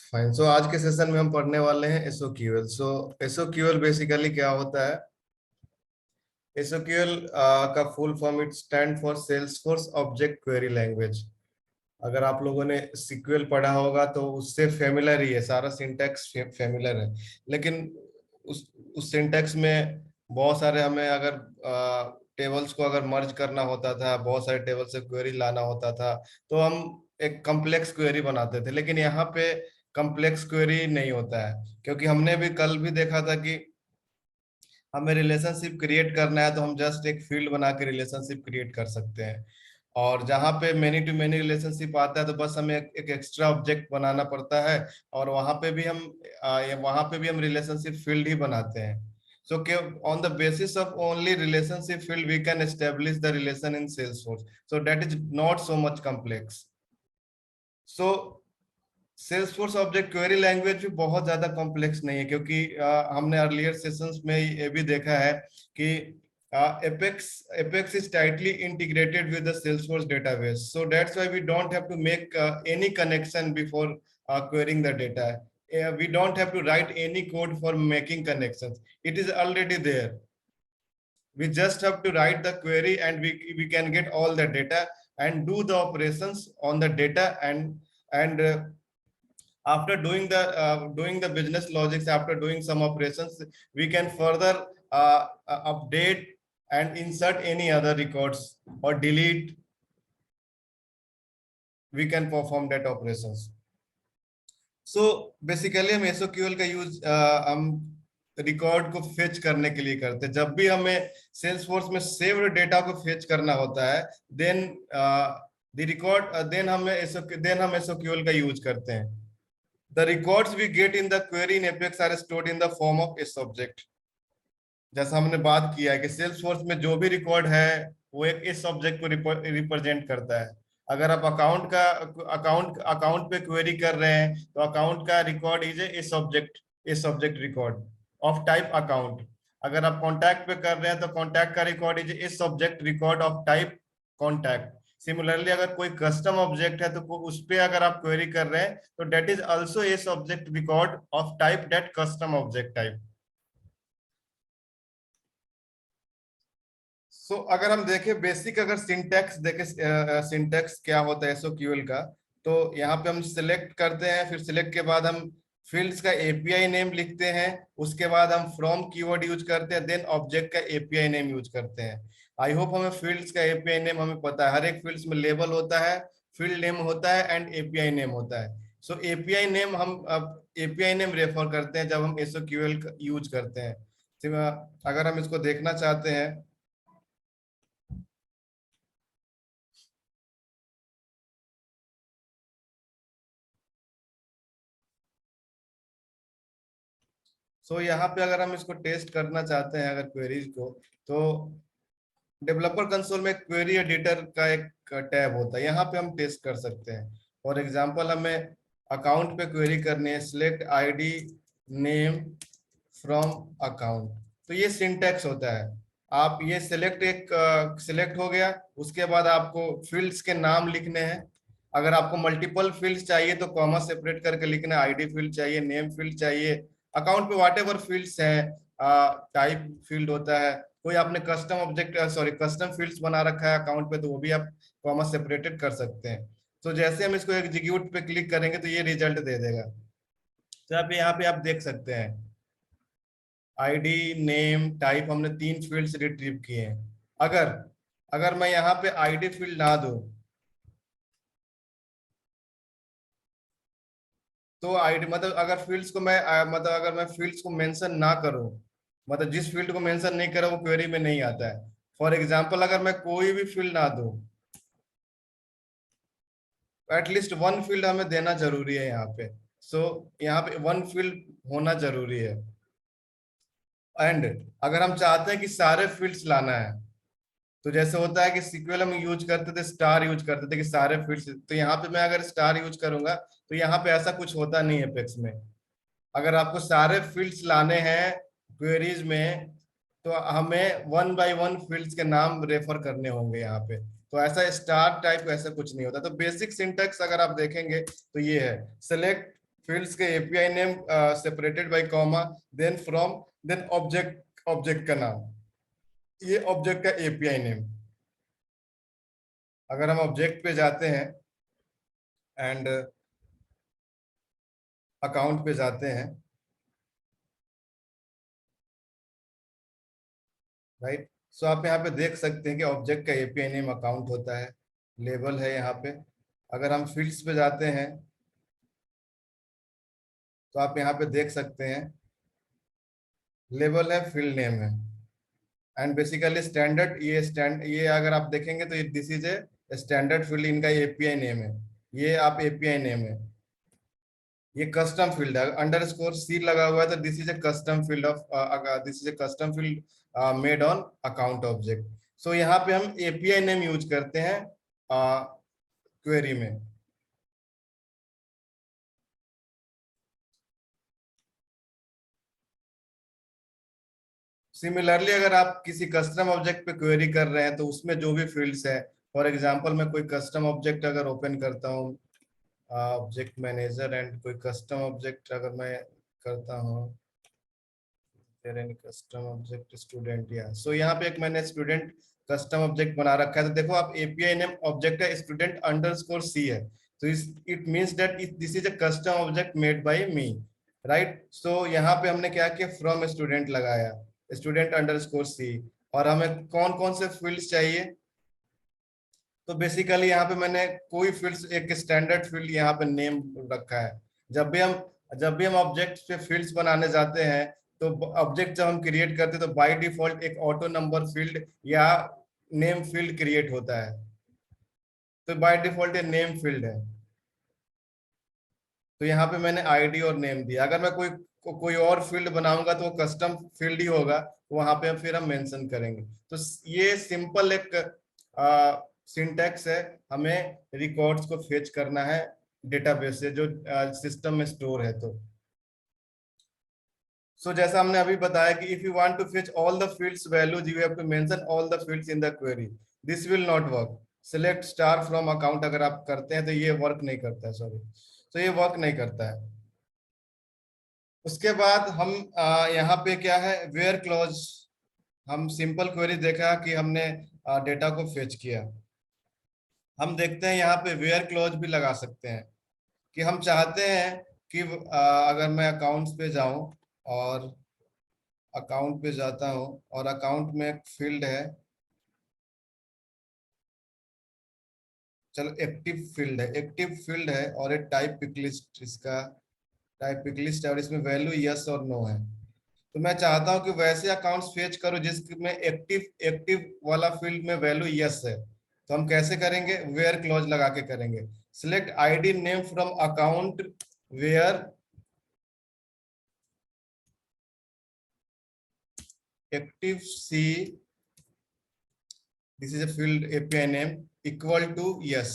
Fine. सो आज के session में हम पढ़ने वाले हैं एसओक्यूएल। सो एसओक्यूएल बेसिकली क्या होता है? एसओक्यूएल का full form it stand for Salesforce object query language. अगर आप लोगों ने सीक्वल पढ़ा होगा तो उससे फेमिलर ही है, सारा सिंटैक्स फेमिलर है। लेकिन उस सिंटैक्स में बहुत सारे हमें अगर टेबल्स को अगर मर्ज करना होता था, बहुत सारे टेबल से क्वेरी लाना होता था, तो हम एक कॉम्प्लेक्स क्वेरी बनाते थे। लेकिन यहाँ पे कॉम्प्लेक्स क्वेरी नहीं होता है, क्योंकि हमने भी कल भी देखा था कि हमें रिलेशनशिप क्रिएट करना है तो हम जस्ट एक फील्ड बना के रिलेशनशिप क्रिएट कर सकते हैं। और जहाँ पे मेनी टू मेनी रिलेशनशिप आता है तो बस हमें एक एक्स्ट्रा ऑब्जेक्ट बनाना पड़ता है, और वहां पे भी हम रिलेशनशिप फील्ड ही बनाते हैं। So on the basis of only relationship field we can establish the relation in Salesforce. So that is not so much complex. So Salesforce object query language भी बहुत ज्यादा कॉम्प्लेक्स नहीं है, क्योंकि हमने अर्लियर सेशंस में ये भी देखा है कि Apex Apex is tightly integrated with the Salesforce database. So that's why we don't have to make any connection before querying the data. We don't have to write any code for making connections. It is already there. We just have to write the query and we can get all the data and do the operations on the data, and after doing the business logics, after doing some operations, we can further update and insert any other records or delete. We can perform that operations. So basically हम एसओक्यूएल का use हम record को fetch करने के लिए करते हैं। जब भी हमें सेल्सफोर्स में सेव्ड डेटा को फेच करना होता है, देन द रिकॉर्ड देन हम एसओक्यूएल का यूज करते हैं। The records we get in the query in Apex are stored in the form of a subject. जैसा हमने बात किया है कि सेल्सफोर्स में जो भी रिकॉर्ड है वो एक इस ऑब्जेक्ट को रिप्रेजेंट करता है। अगर आप अकाउंट पे क्वेरी कर रहे हैं तो अकाउंट का रिकॉर्ड इज इस object record of type account. अगर आप कॉन्टैक्ट पे कर रहे हैं तो कॉन्टैक्ट का रिकॉर्ड इज इस object record of type contact. Similarly अगर कोई कस्टम ऑब्जेक्ट है तो उस पे अगर आप क्वेरी कर रहे हैं तो डेट इज आल्सो इस object record of type that custom object type. So अगर हम देखें बेसिक, अगर सिंटैक्स देखें सिंटैक्स क्या होता है एसओक्यूएल का, तो यहाँ पे हम सिलेक्ट करते हैं, फिर सिलेक्ट के बाद हम फील्ड्स का एपीआई नेम लिखते हैं, उसके बाद हम फ्रॉम कीवर्ड यूज करते हैं, देन ऑब्जेक्ट का एपीआई नेम यूज करते हैं। आई होप हमें फील्ड्स का एपीआई नेम हमें पता है। हर एक फील्ड्स में लेबल होता है, फील्ड नेम होता है एंड एपीआई नेम होता है। सो एपीआई नेम हम एपीआई नेम रेफर करते हैं जब हम एसओक्यूएल यूज करते हैं। अगर हम इसको देखना चाहते हैं, सो यहाँ पे अगर हम इसको टेस्ट करना चाहते हैं अगर क्वेरीज को, तो डेवलपर कंसोल में क्वेरी एडिटर का एक टैब होता है, यहाँ पे हम टेस्ट कर सकते हैं। फॉर एग्जांपल हमें अकाउंट पे क्वेरी करनी है, select ID name from account. तो ये सिंटैक्स होता है। आप ये सिलेक्ट हो गया, उसके बाद आपको फील्ड्स के नाम लिखने हैं। अगर आपको मल्टीपल फील्ड्स चाहिए तो कॉमा सेपरेट करके लिखना है। आईडी फील्ड चाहिए, नेम फील्ड चाहिए, अकाउंट पे व्हाट एवर फील्ड्स हैं, टाइप फील्ड होता है। कोई आपने कस्टम फील्ड्स बना रखा है अकाउंट पे तो वो भी आप कॉमा सेपरेटेड कर सकते हैं। तो जैसे हम इसको एग्जीक्यूट पे क्लिक करेंगे तो ये रिजल्ट दे देगा। तो आप यहाँ पे आप देख सकते हैं आईडी नेम टाइप हमने 3 फील्ड्स रिट्रीव किए हैं। अगर अगर मैं यहाँ पे आईडी फील्ड ना दूं तो आईडी मतलब अगर फील्ड्स को मैं मतलब अगर मैं फील्ड्स को मेंशन ना करूं, मतलब जिस फील्ड को मेंशन नहीं करा वो क्वेरी में नहीं आता है। फॉर एग्जांपल अगर मैं कोई भी फील्ड ना दूं, एटलीस्ट वन फील्ड हमें देना जरूरी है यहाँ पे। सो यहाँ पे वन फील्ड होना जरूरी है। एंड अगर हम चाहते हैं कि सारे फील्ड्स लाना है, तो जैसे होता है कि सीक्वल हम यूज करते थे, स्टार यूज करते थे कि सारे फील्ड्स, तो यहाँ पे मैं अगर स्टार यूज करूंगा तो यहाँ पे ऐसा कुछ होता नहीं है एपेक्स में। अगर आपको सारे फील्ड्स लाने हैं क्वेरीज में, तो हमें वन बाय वन फील्ड्स के नाम रेफर करने होंगे यहाँ पे। तो ऐसा स्टार टाइप ऐसा कुछ नहीं होता। तो बेसिक सिंटैक्स अगर आप देखेंगे तो ये है, सेलेक्ट फील्ड्स के API name separated by comma, then from, then object, object का नाम, ये ऑब्जेक्ट का एपीआई नेम। अगर हम ऑब्जेक्ट पे जाते हैं एंड अकाउंट पे जाते हैं, राइट, सो आप यहाँ पे देख सकते हैं कि ऑब्जेक्ट का एपीआई नेम अकाउंट होता है, लेबल है यहाँ पे। अगर हम फील्ड्स पे जाते हैं तो आप यहाँ पे देख सकते हैं लेबल है, फील्ड नेम है, एंड बेसिकली स्टैंडर्ड, ये अगर आप देखेंगे तो ये this is a standard field, इनका एपीआई नेम है, ये आप एपीआई नेम है। ये कस्टम फील्ड है, अंडरस्कोर सी लगा हुआ है तो this is a custom field of, this is a custom field made on account object. So यहाँ पे हम एपीआई नेम यूज करते हैं क्वेरी में। सिमिलरली अगर आप किसी कस्टम ऑब्जेक्ट पे क्वेरी कर रहे हैं तो उसमें जो भी फील्ड्स है, फॉर एग्जांपल मैं कोई कस्टम ऑब्जेक्ट अगर ओपन करता हूँ, ऑब्जेक्ट मैनेजर, एंड कोई कस्टम ऑब्जेक्ट अगर मैं करता हूँ, कस्टम ऑब्जेक्ट स्टूडेंट, या सो यहाँ पे एक मैंने स्टूडेंट कस्टम ऑब्जेक्ट बना रखा है। तो देखो आप एपीआई नेम ऑब्जेक्ट है स्टूडेंट अंडरस्कोर सी है, तो it means that this is a custom object made by me, right. So यहाँ पे हमने क्या किया, फ्रॉम स्टूडेंट लगाया, स्टूडेंट अंडरस्कोर सी, और हमें कौन कौन से फील्ड्स चाहिए। तो बेसिकली यहाँ पे मैंने कोई फील्ड्स, एक स्टैंडर्ड फील्ड यहाँ पे नेम रखा है। जब भी हम ऑब्जेक्ट पे फील्ड्स बनाने जाते हैं तो ऑब्जेक्ट जब हम क्रिएट करते हैं तो बाय डिफॉल्ट एक ऑटो नंबर फील्ड या नेम फील्ड क्रिएट होता है। तो बाय डिफॉल्ट ये नेम फील्ड है। तो यहाँ पे मैंने आईडी और नेम दिया। अगर मैं कोई और फील्ड बनाऊंगा तो वो कस्टम फील्ड ही होगा, वहां पे फिर हम मेंशन करेंगे। तो ये सिंपल एक सिंटैक्स है, हमें रिकॉर्ड्स को फेच करना है डेटाबेस से जो सिस्टम में स्टोर है। तो जैसा हमने अभी बताया कि if you want to fetch all the fields values you have to mention all the fields in the query, this will not work. Select star from account अगर आप करते हैं तो ये वर्क नहीं करता है, सॉरी, तो ये वर्क नहीं करता है। उसके बाद हम यहाँ पे क्या है, वेयर क्लॉज, हम सिंपल क्वेरी देखा कि हमने डेटा को फेच किया। हम देखते हैं यहाँ पे वेयर क्लॉज भी लगा सकते हैं कि हम चाहते हैं कि अगर मैं अकाउंट्स पे जाऊं और अकाउंट पे जाता हूं और अकाउंट में एक फील्ड है, चलो एक्टिव फील्ड है, एक्टिव फील्ड है और एक टाइप पिक लिस्ट, इसका टाइप पिक लिस्ट है और इसमें वैल्यू यस और नो है। तो मैं चाहता हूं कि वैसे अकाउंट्स फेच करो जिसमें एक्टिव एक्टिव वाला फील्ड में वैल्यू यस है। तो हम कैसे करेंगे, वेयर क्लॉज लगा के करेंगे। Select ID name from account where active C, this is a field API name equal to yes.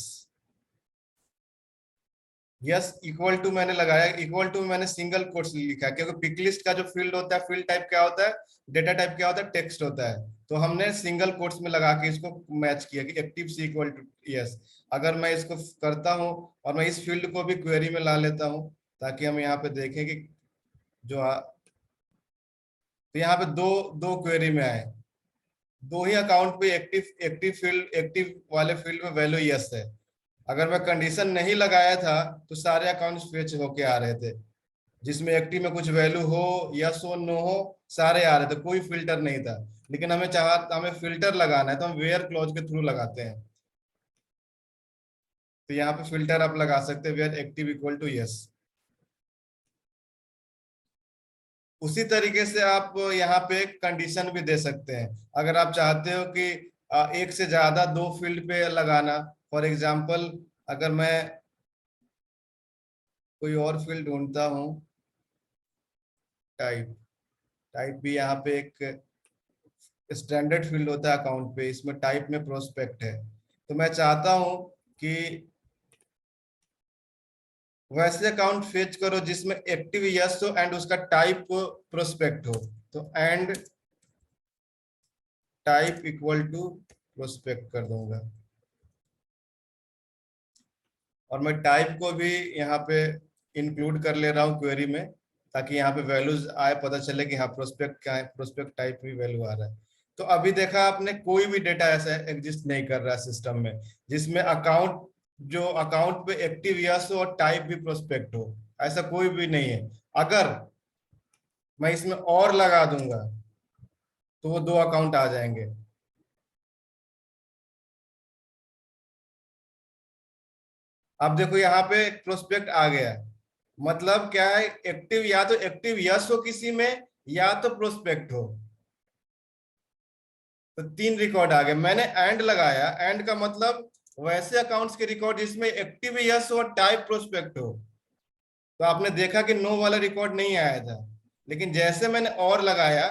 Yes equal to मैंने लगाया, इक्वल टू मैंने सिंगल कोट्स लिखा है क्योंकि पिक लिस्ट का जो फील्ड होता है, फील्ड टाइप क्या होता है, डेटा टाइप क्या होता है, टेक्स्ट होता है। तो हमने सिंगल कोट्स में लगा के इसको मैच किया कि active C equal to yes. अगर मैं इसको करता हूं और मैं इस फील्ड को भी क्वेरी में ला लेता हूं ताकि हम यहाँ पे देखें कि जो तो यहाँ पे दो दो क्वेरी में आए, दो ही अकाउंट पे एक्टिव एक्टिव फील्ड, एक्टिव वाले फील्ड में वैल्यू यस है। अगर मैं कंडीशन नहीं लगाया था तो सारे अकाउंट्स फेच होके आ रहे थे, जिसमें एक्टिव में कुछ वैल्यू हो, यस हो, नो हो, सारे आ रहे थे, कोई फिल्टर नहीं था। लेकिन हमें फिल्टर लगाना है तो हम वेयर क्लॉज के थ्रू लगाते हैं। तो यहाँ पे फिल्टर आप लगा सकते हैं, where active equal to yes. उसी तरीके से आप यहाँ पे कंडीशन भी दे सकते हैं। अगर आप चाहते हो कि एक से ज्यादा दो फील्ड पे लगाना, फॉर एग्जाम्पल अगर मैं कोई और फील्ड ढूंढता हूँ, टाइप, टाइप भी यहाँ पे एक स्टैंडर्ड फील्ड होता है अकाउंट पे, इसमें टाइप में प्रोस्पेक्ट है। तो मैं चाहता हूं कि वैसे अकाउंट फेच करो जिसमें एक्टिव यस हो एंड उसका टाइप प्रोस्पेक्ट हो। तो and type equal to prospect कर दूंगा, और मैं टाइप को भी यहाँ पे इंक्लूड कर ले रहा हूँ क्वेरी में, ताकि यहाँ पे वैल्यूज आए, पता चले कि हाँ प्रोस्पेक्ट क्या है, प्रोस्पेक्ट टाइप भी वैल्यू आ रहा है। तो अभी देखा आपने, कोई भी डेटा ऐसा एग्जिस्ट नहीं कर रहा है सिस्टम में जिसमें अकाउंट, जो अकाउंट पे एक्टिव यस हो और टाइप भी प्रोस्पेक्ट हो, ऐसा कोई भी नहीं है। अगर मैं इसमें और लगा दूंगा तो वो दो अकाउंट आ जाएंगे। अब देखो यहाँ पे प्रोस्पेक्ट आ गया, मतलब क्या है, एक्टिव, या तो एक्टिव यस हो किसी में, या तो प्रोस्पेक्ट हो। तो तीन रिकॉर्ड आ गए। मैंने एंड लगाया, एंड का मतलब वैसे अकाउंट्स के रिकॉर्ड जिसमें एक्टिव यस हो और टाइप प्रोस्पेक्ट हो। तो आपने देखा कि नो वाला रिकॉर्ड नहीं आया था, लेकिन जैसे मैंने और लगाया,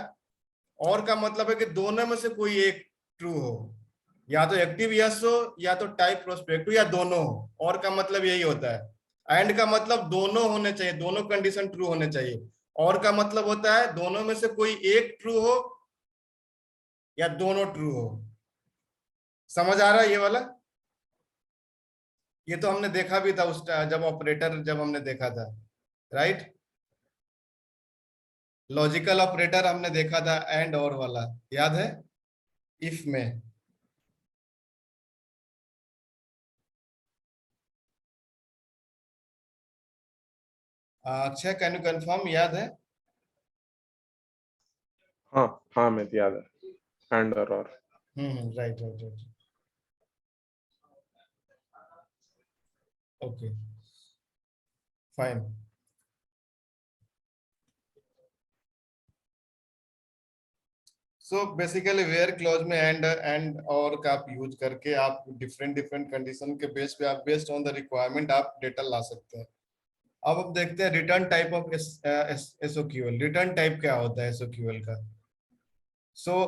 और का मतलब है कि दोनों में से कोई एक ट्रू हो, या तो एक्टिव यस हो या तो टाइप प्रोस्पेक्ट हो, या दोनों हो। और का मतलब यही होता है। एंड का मतलब दोनों होने चाहिए, दोनों कंडीशन ट्रू होने चाहिए। और का मतलब होता है दोनों में से कोई एक ट्रू हो या दोनों ट्रू हो। समझ आ रहा है ये वाला? ये तो हमने देखा भी था उस जब ऑपरेटर, जब हमने देखा था, राइट? लॉजिकल ऑपरेटर हमने देखा था, एंड और वाला, याद है, इफ में। अक्षय, कैन यू कंफर्म, याद है? हाँ हाँ, मैं याद है, एंड और। Right right right. Okay, fine. So basically where clause में एंड और का आप यूज करके आप डिफरेंट डिफरेंट कंडीशन के बेस पे, आप बेस्ड ऑन द रिक्वायरमेंट आप डेटा ला सकते हैं। अब देखते हैं return type of SOQL. Return type क्या होता है एसओक्यूएल का?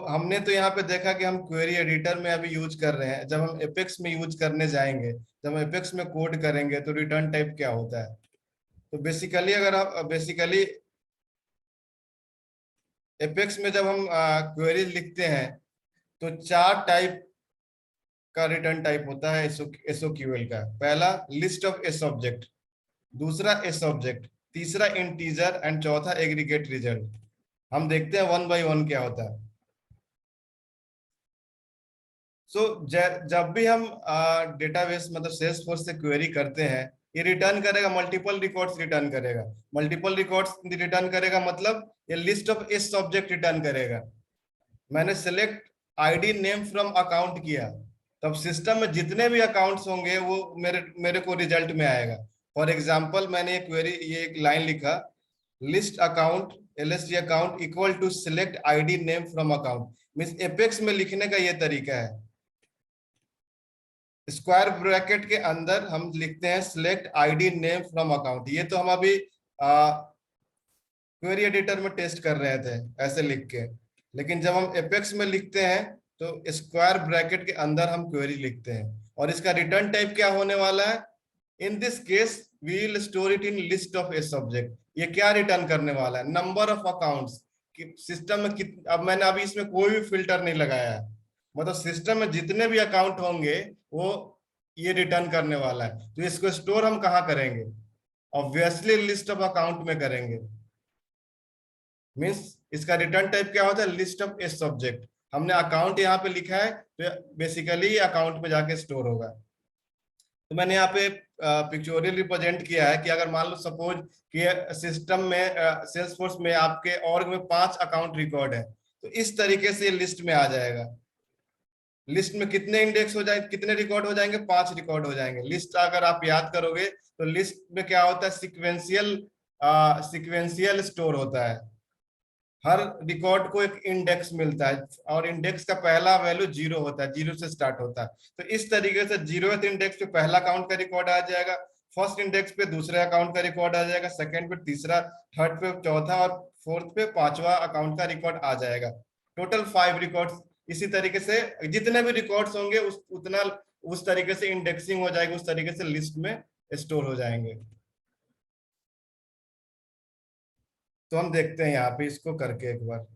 हमने तो यहाँ पे देखा कि हम क्वेरी एडिटर में अभी यूज कर रहे हैं। जब हम एपेक्स में यूज करने जाएंगे, जब हम एपेक्स में कोड करेंगे, तो रिटर्न टाइप क्या होता है? तो बेसिकली अगर आप बेसिकली एपेक्स में जब हम क्वेरीज लिखते हैं, तो चार टाइप का रिटर्न टाइप होता है एसओक्यूएल का। पहला लिस्ट ऑफ एस ऑब्जेक्ट, दूसरा एस ऑब्जेक्ट, तीसरा इंटीजर, एंड चौथा एग्रीगेट रिजल्ट। हम देखते हैं वन बाय वन क्या होता है। जब भी हम डेटाबेस मतलब सेल्सफोर्स से क्वेरी करते हैं, ये रिटर्न करेगा, मल्टीपल रिकॉर्ड्स रिटर्न करेगा। मल्टीपल रिकॉर्ड्स रिटर्न करेगा मतलब ये list of S object return करेगा। मैंने select ID name from account किया, तब सिस्टम में जितने भी अकाउंट्स होंगे वो मेरे मेरे को रिजल्ट में आएगा। फॉर एग्जांपल, मैंने एक क्वेरी, ये एक लाइन लिखा, list account LSD account equal to select ID name from account. Means Apex में लिखने का ये तरीका है। स्क्वायर ब्रैकेट के अंदर हम लिखते हैं select ID name from account. ये तो हम अभी क्वेरी एडिटर में टेस्ट कर रहे थे ऐसे लिख के, लेकिन जब हम एपेक्स में लिखते हैं तो स्क्वायर ब्रैकेट के अंदर हम क्वेरी लिखते हैं। और इसका रिटर्न टाइप क्या होने वाला है? In this case we will store it in list of a subject. ये क्या रिटर्न करने वाला है? Number of accounts. सिस्टम में अब मैंने अभी इसमें कोई भी फिल्टर नहीं लगाया है, मतलब सिस्टम में जितने भी अकाउंट होंगे वो ये रिटर्न करने वाला है। तो इसको स्टोर हम कहाँ करेंगे? ऑब्वियसली लिस्ट ऑफ अकाउंट में करेंगे। मीन्स इसका रिटर्न टाइप क्या होता है? List of a subject. हमने अकाउंट यहाँ पे लिखा है, तो बेसिकली अकाउंट पे जाके स्टोर होगा। तो मैंने यहाँ पे पिक्चोरियल रिप्रेजेंट किया है कि अगर मान लो सपोज कि सिस्टम में सेल्सफोर्स में आपके ऑर्ग में 5 अकाउंट रिकॉर्ड है, तो इस तरीके से लिस्ट में आ जाएगा। लिस्ट में कितने इंडेक्स हो जाए, कितने रिकॉर्ड हो जाएंगे? 5 रिकॉर्ड हो जाएंगे। लिस्ट अगर आप याद करोगे तो लिस्ट में क्या होता है? सिक्वेंशियल स्टोर होता है। हर रिकॉर्ड को एक इंडेक्स मिलता है, और इंडेक्स का पहला वैल्यू 0 होता है, 0 से स्टार्ट होता है। तो इस तरीके से 0th इंडेक्स पे पहला अकाउंट का रिकॉर्ड आ जाएगा, फर्स्ट इंडेक्स पे दूसरे अकाउंट का रिकॉर्ड आ जाएगा, सेकंड पे तीसरा, थर्ड पे चौथा, और फोर्थ पे पांचवा अकाउंट का रिकॉर्ड आ जाएगा। Total 5 records. इसी तरीके से जितने भी रिकॉर्ड्स होंगे उस तरीके से इंडेक्सिंग हो जाएगी, उस तरीके से लिस्ट में स्टोर हो जाएंगे। तो हम देखते हैं यहाँ पे इसको करके एक बार।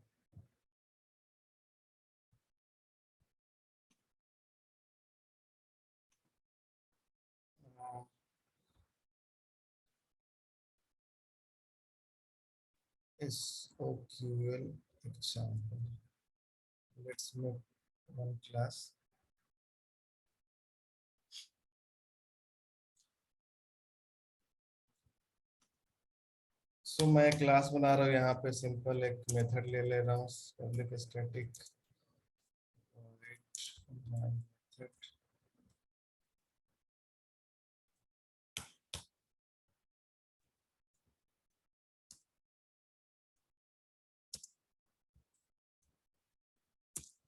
SOQL example. Let's make one class. सो मैं क्लास बना रहा हूँ यहाँ पे, सिंपल एक मेथड ले ले रहा हूँ, पब्लिक स्टैटिक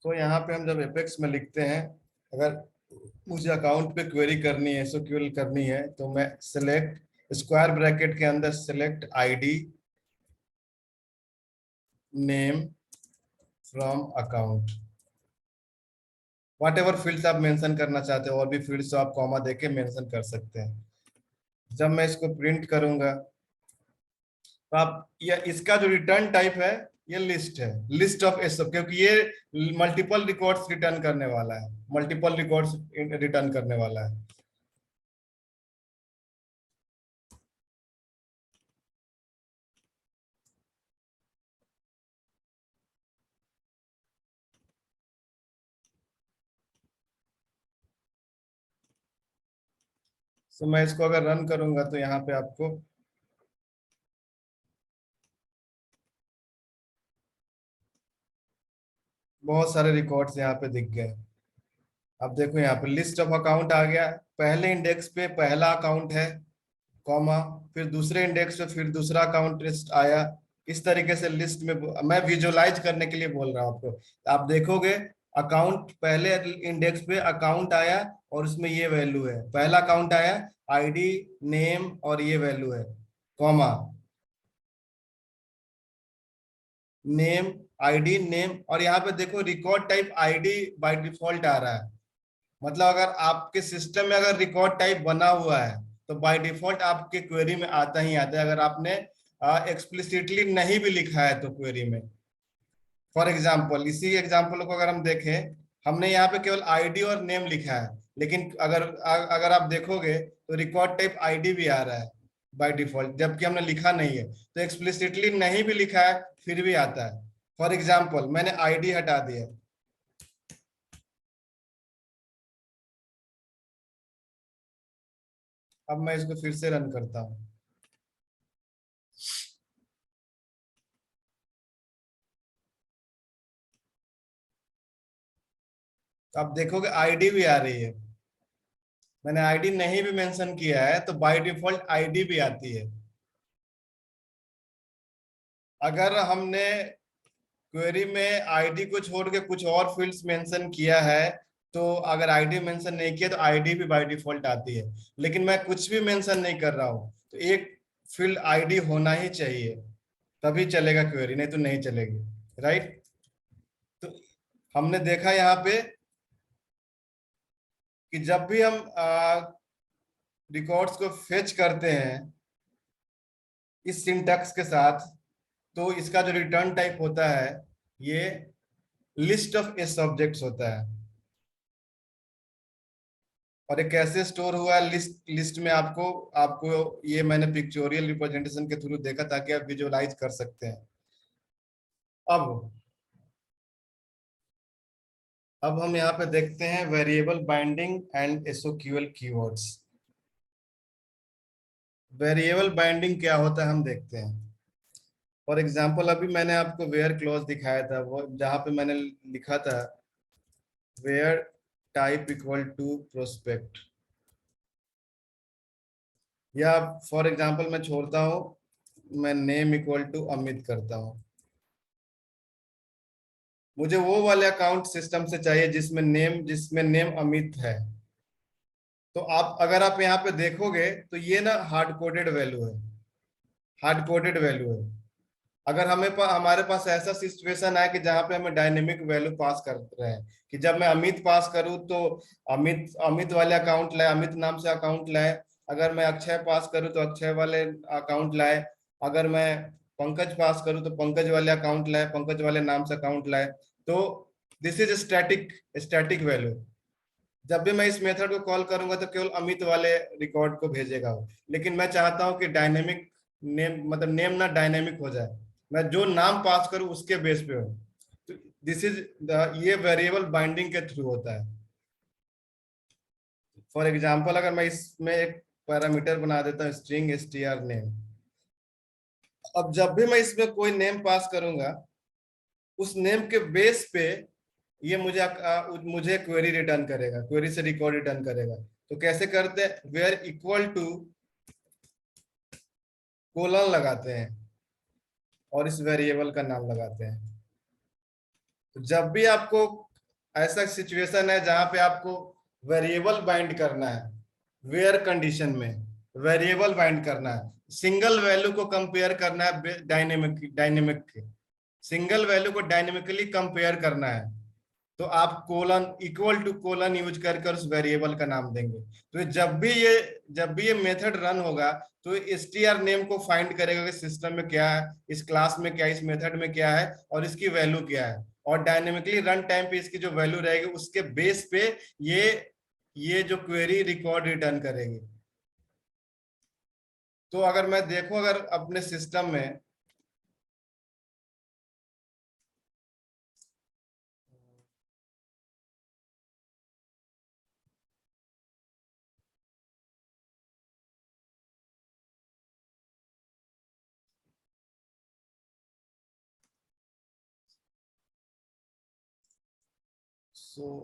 तो यहाँ पे हम जब एपेक्स में लिखते हैं, अगर मुझे अकाउंट पे क्वेरी करनी है, SOQL करनी है, तो मैं सिलेक्ट स्क्वायर ब्रैकेट के अंदर select ID name from account, what ever fields आप मेंशन करना चाहते हो, और भी फील्ड्स आप कॉमा देके मेंशन कर सकते हैं। जब मैं इसको प्रिंट करूंगा तो आप ये इसका जो रिटर्न टाइप है ये लिस्ट है, लिस्ट ऑफ एसओ, क्योंकि ये मल्टीपल रिकॉर्ड्स रिटर्न करने वाला है, मल्टीपल रिकॉर्ड्स रिटर्न करने वाला है। तो मैं इसको अगर रन करूंगा तो यहाँ पे आपको बहुत सारे रिकॉर्ड्स यहाँ पे दिख गए। अब देखो यहाँ पे लिस्ट ऑफ अकाउंट आ गया, पहले इंडेक्स पे पहला अकाउंट है, कॉमा, फिर दूसरे इंडेक्स पे फिर दूसरा अकाउंट लिस्ट आया। इस तरीके से लिस्ट में मैं विजुअलाइज करने के लिए बोल रहा हूँ आपको। आप देखोगे अकाउंट पहले इंडेक्स पे अकाउंट आया और उसमें ये वैल्यू है, पहला अकाउंट आया, आईडी नेम और ये वैल्यू है, कॉमा, नेम आईडी नेम, और यहाँ पे देखो record type ID by default आ रहा है। मतलब अगर आपके सिस्टम में अगर रिकॉर्ड टाइप बना हुआ है तो बाय डिफॉल्ट आपके क्वेरी में आता ही आता है, अगर आपने एक्सप्लिसिटली नहीं भी लिखा है तो क्वेरी में। फॉर एग्जाम्पल, इसी एग्जाम्पल को अगर हम देखें, हमने यहाँ पे केवल आईडी और नेम लिखा है, लेकिन अगर अगर आप देखोगे तो रिकॉर्ड टाइप आईडी भी आ रहा है बाय डिफॉल्ट, जबकि हमने लिखा नहीं है। तो एक्सप्लिसिटली नहीं भी लिखा है फिर भी आता है। फॉर एग्जाम्पल मैंने आईडी हटा दिया, अब मैं इसको फिर से रन करता हूँ, तो आप देखोगे आईडी भी आ रही है। मैंने आईडी नहीं भी मेंशन किया है तो बाय डिफॉल्ट आईडी भी आती है। अगर हमने क्वेरी में आईडी को छोड़ के कुछ और फील्ड्स मेंशन किया है, तो अगर आईडी मेंशन नहीं किया तो आईडी भी बाय डिफॉल्ट आती है। लेकिन मैं कुछ भी मेंशन नहीं कर रहा हूं, तो एक फील्ड आईडी होना ही चाहिए, तभी चलेगा क्वेरी, नहीं तो नहीं चलेगी, राइट। तो हमने देखा यहाँ पे कि जब भी हम रिकॉर्ड्स को फेच करते हैं इस सिंटैक्स के साथ, तो इसका जो रिटर्न टाइप होता है ये लिस्ट ऑफ एस ऑब्जेक्ट्स होता है। और ये कैसे स्टोर हुआ है लिस्ट, लिस्ट में आपको आपको ये मैंने पिक्चोरियल रिप्रेजेंटेशन के थ्रू देखा ताकि आप विजुअलाइज कर सकते हैं। अब अब हम यहाँ पे देखते हैं variable binding and SOQL keywords. Variable binding क्या होता है हम देखते हैं। फॉर एग्जाम्पल अभी मैंने आपको वेयर क्लॉज दिखाया था, वो जहां पे मैंने लिखा था where type equal to prospect, या फॉर एग्जाम्पल मैं छोड़ता हूं, मैं नेम इक्वल टू अमित करता हूं। मुझे वो वाले अकाउंट सिस्टम से चाहिए जिसमें नेम अमित है। तो आप अगर आप यहाँ पे देखोगे तो ये ना हार्ड कोडेड वैल्यू है, हार्ड कोडेड वैल्यू है। अगर हमारे पास ऐसा सिचुएशन है कि जहाँ पे हमें डायनेमिक वैल्यू पास कर रहे हैं, कि जब मैं अमित पास करूँ तो अमित अमित वाले अकाउंट लाए, अमित नाम से अकाउंट लाए। अगर मैं अक्षय पास करूँ तो अक्षय वाले अकाउंट लाए। अगर मैं पंकज पास करूँ तो पंकज वाले अकाउंट लाए, पंकज वाले नाम से अकाउंट लाए। तो this is static, static value. जब भी मैं इस मेथड को कॉल करूंगा तो केवल अमित वाले रिकॉर्ड को भेजेगा वो। लेकिन मैं चाहता हूं कि डायनेमिक नेम, मतलब नेम ना डायनेमिक हो जाए, मैं जो नाम पास करूं उसके बेस पे हो। तो दिस इज ये वेरिएबल बाइंडिंग के थ्रू होता है। फॉर एग्जाम्पल अगर मैं इसमें एक पैरामीटर बना देता हूँ स्ट्रिंग str नेम, अब जब भी मैं इसमें कोई नेम पास करूंगा उस नेम के बेस पे ये मुझे क्वेरी रिटर्न करेगा, क्वेरी से रिकॉर्ड रिटर्न करेगा। तो कैसे करते हैं, वेयर इक्वल टू कोलन लगाते हैं और इस वेरिएबल का नाम लगाते हैं। तो जब भी आपको ऐसा सिचुएशन है जहां पे आपको वेरिएबल बाइंड करना है, वेयर कंडीशन में वेरिएबल बाइंड करना है, सिंगल वैल्यू को कंपेयर करना है डायनेमिक सिंगल वैल्यू को डायनेमिकली कंपेयर करना है, तो आप colon equal to colon use करके उस वेरिएबल का नाम देंगे। तो जब भी ये मेथड रन होगा तो str नेम को फाइंड करेगा कि सिस्टम में क्या है, इस क्लास में क्या है, इस मेथड में क्या है और इसकी वैल्यू क्या है, और डायनेमिकली रन टाइम पे इसकी जो वैल्यू रहेगी उसके बेस पे ये जो क्वेरी रिकॉर्ड रिटर्न करेगी। तो अगर मैं देखूं अगर अपने सिस्टम में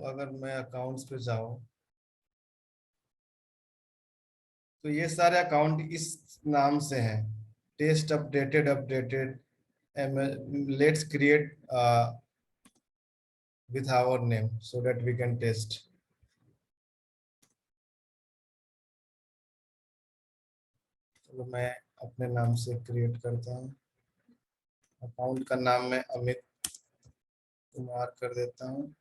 अगर मैं अकाउंट्स पे जाऊं तो ये सारे अकाउंट इस नाम से हैं, test updated let's create with our name so that we can test। चलो मैं अपने नाम से क्रिएट करता हूँ, अकाउंट का नाम मैं अमित कुमार कर देता हूँ,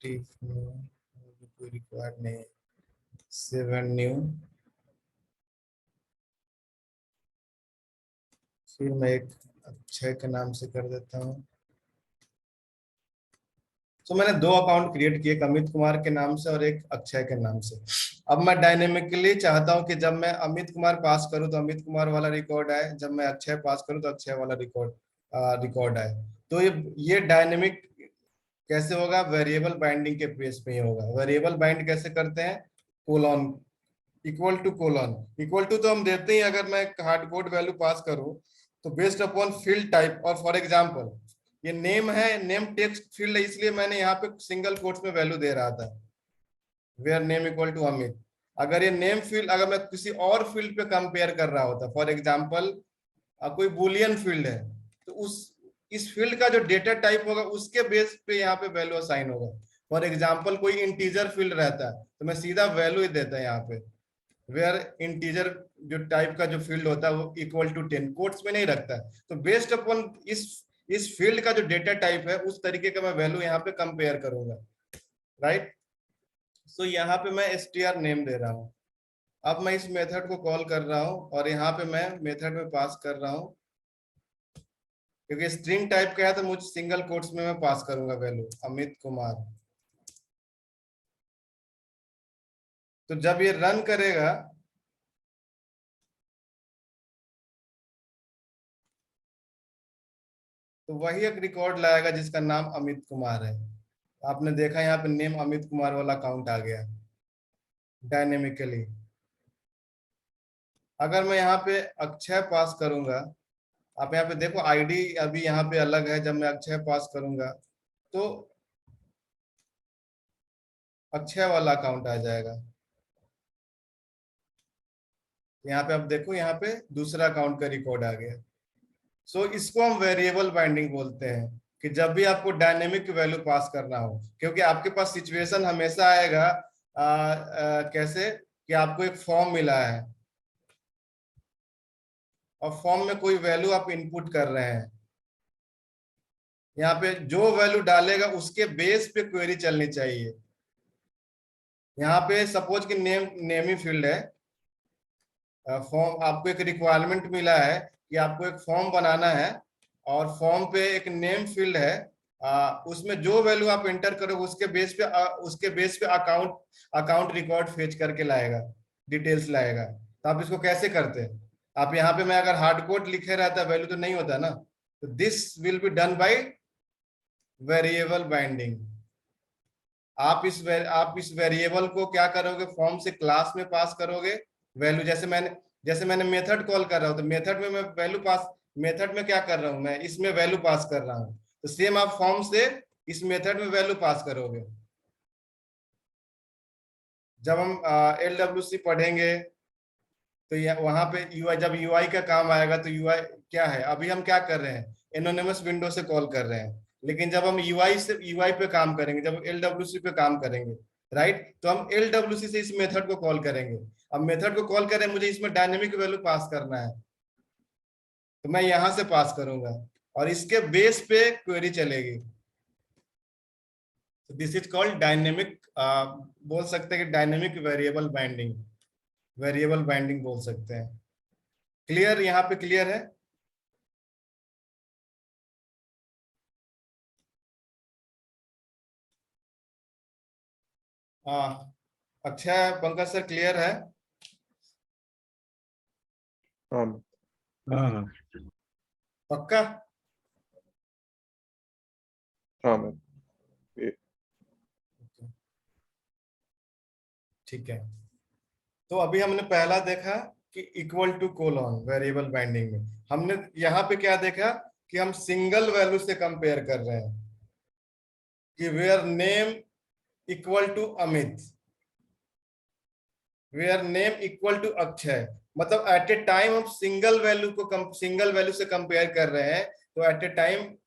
कोई रिक्वायर्ड नहीं, 7 न्यू, फिर मैं एक अक्षय के नाम से कर देता हूँ। तो मैंने 2 अकाउंट क्रिएट किए, एक अमित कुमार के नाम से और एक अक्षय के नाम से। अब मैं डायनेमिकली चाहता हूं कि जब मैं अमित कुमार पास करूं तो अमित कुमार वाला रिकॉर्ड आए, जब मैं अक्षय पास करूं तो अक्षय वाला रिकॉर्ड आए। तो ये डायनेमिक कैसे होगा, वेरिएबल बाइंडिंग के बेस पे ही होगा। वेरिएबल बाइंड कैसे करते हैं, colon equal to colon, equal to तो हम देते ही, अगर मैं हार्ड कोड वैल्यू पास करूं तो बेस्ड अपॉन फील्ड टाइप, और फॉर एग्जांपल ये नेम है, नेम टेक्स्ट फील्ड है, इसलिए मैंने यहाँ पे सिंगल कोट्स में वैल्यू दे रहा था, where name equal to Amit. अगर ये नेम फील्ड अगर मैं किसी और फील्ड पे कंपेयर कर रहा होता, फॉर एग्जांपल कोई बुलियन फील्ड है, तो इस फील्ड का जो डेटा टाइप होगा उसके बेस पे यहाँ पे वैल्यू असाइन होगा। फॉर एग्जांपल कोई इंटीजर फील्ड रहता है तो मैं सीधा वैल्यू ही देता है यहाँ पे, वेयर इंटीजर जो टाइप का जो फील्ड होता है वो इक्वल टू 10, कोट्स में नहीं रखता है। तो बेस्ड अपॉन इस फील्ड का जो डेटा टाइप है उस तरीके का मैं वैल्यू यहाँ पे कंपेयर करूंगा, राइट। सो यहाँ पे मैं str नेम दे रहा हूँ। अब मैं इस मेथड को कॉल कर रहा हूँ और यहाँ पे मैं मेथड में पास कर रहा हूँ, क्योंकि स्ट्रिंग टाइप का है तो मुझे सिंगल कोट्स में मैं पास करूंगा वैल्यू अमित कुमार। तो जब ये रन करेगा तो वही एक रिकॉर्ड लाएगा जिसका नाम अमित कुमार है। आपने देखा यहाँ पे नेम अमित कुमार वाला अकाउंट आ गया डायनेमिकली। अगर मैं यहाँ पे अक्षय पास करूंगा, आप यहाँ पे देखो आईडी अभी यहाँ पे अलग है, जब मैं अक्षय पास करूंगा तो अक्षय वाला अकाउंट आ जाएगा। यहाँ पे आप देखो यहाँ पे दूसरा अकाउंट का रिकॉर्ड आ गया। सो इसको हम वेरिएबल बाइंडिंग बोलते हैं, कि जब भी आपको डायनेमिक वैल्यू पास करना हो, क्योंकि आपके पास सिचुएशन हमेशा आएगा कैसे कि आपको एक फॉर्म मिला है और फॉर्म में कोई वैल्यू आप इनपुट कर रहे हैं, यहाँ पे जो वैल्यू डालेगा उसके बेस पे क्वेरी चलनी चाहिए। यहाँ पे सपोज कि नेम ही फील्ड है, फॉर्म आपको एक रिक्वायरमेंट मिला है कि आपको एक फॉर्म बनाना है और फॉर्म पे एक नेम फील्ड है, उसमें जो वैल्यू आप एंटर करोगे उसके बेस पे अकाउंट रिकॉर्ड फेच करके लाएगा, डिटेल्स लाएगा। तो आप इसको कैसे करते हैं, आप यहाँ पे मैं अगर हार्ड कोड लिखे रहता वैल्यू तो नहीं होता ना, तो this will be done by variable binding. आप इस वेरिएबल को क्या करोगे, फॉर्म से क्लास में पास करोगे वैल्यू। जैसे मैंने मेथड कॉल कर रहा हूँ, तो मेथड में मैं वैल्यू पास, मेथड में क्या कर रहा हूँ मैं, इसमें वैल्यू पास कर रहा हूँ। तो सेम आप फॉर्म से इस मेथड में वैल्यू पास करोगे। जब हम LWC पढ़ेंगे तो वहां पे यूआई, जब यूआई का काम आएगा तो यूआई क्या है, अभी हम क्या कर रहे हैं, एनोनिमस विंडो से कॉल कर रहे हैं। लेकिन जब हम यूआई पे काम करेंगे, जब LWC पे काम करेंगे, राइट, तो हम LWC से इस मेथड को कॉल करेंगे। अब मेथड को कॉल करें, मुझे इसमें डायनेमिक वैल्यू पास करना है, तो मैं यहां से पास करूंगा और इसके बेस पे क्वेरी चलेगी। दिस इज कॉल्ड डायनेमिक, बोल सकते हैं कि dynamic variable binding, variable binding बोल सकते हैं। क्लियर, यहाँ पे क्लियर है? हाँ, अच्छा है पंकज सर, क्लियर है? हाँ मैम। हाँ हाँ पक्का? हाँ मैम। ठीक है, तो अभी हमने पहला देखा कि equal to colon variable binding में। हमने यहाँ पे क्या देखा कि हम सिंगल वैल्यू से कंपेयर कर रहे हैं कि where name equal to Amit, where name equal to Akshay. मतलब एट ए टाइम हम सिंगल वैल्यू को सिंगल वैल्यू से कंपेयर कर रहे हैं, तो एट ए टाइम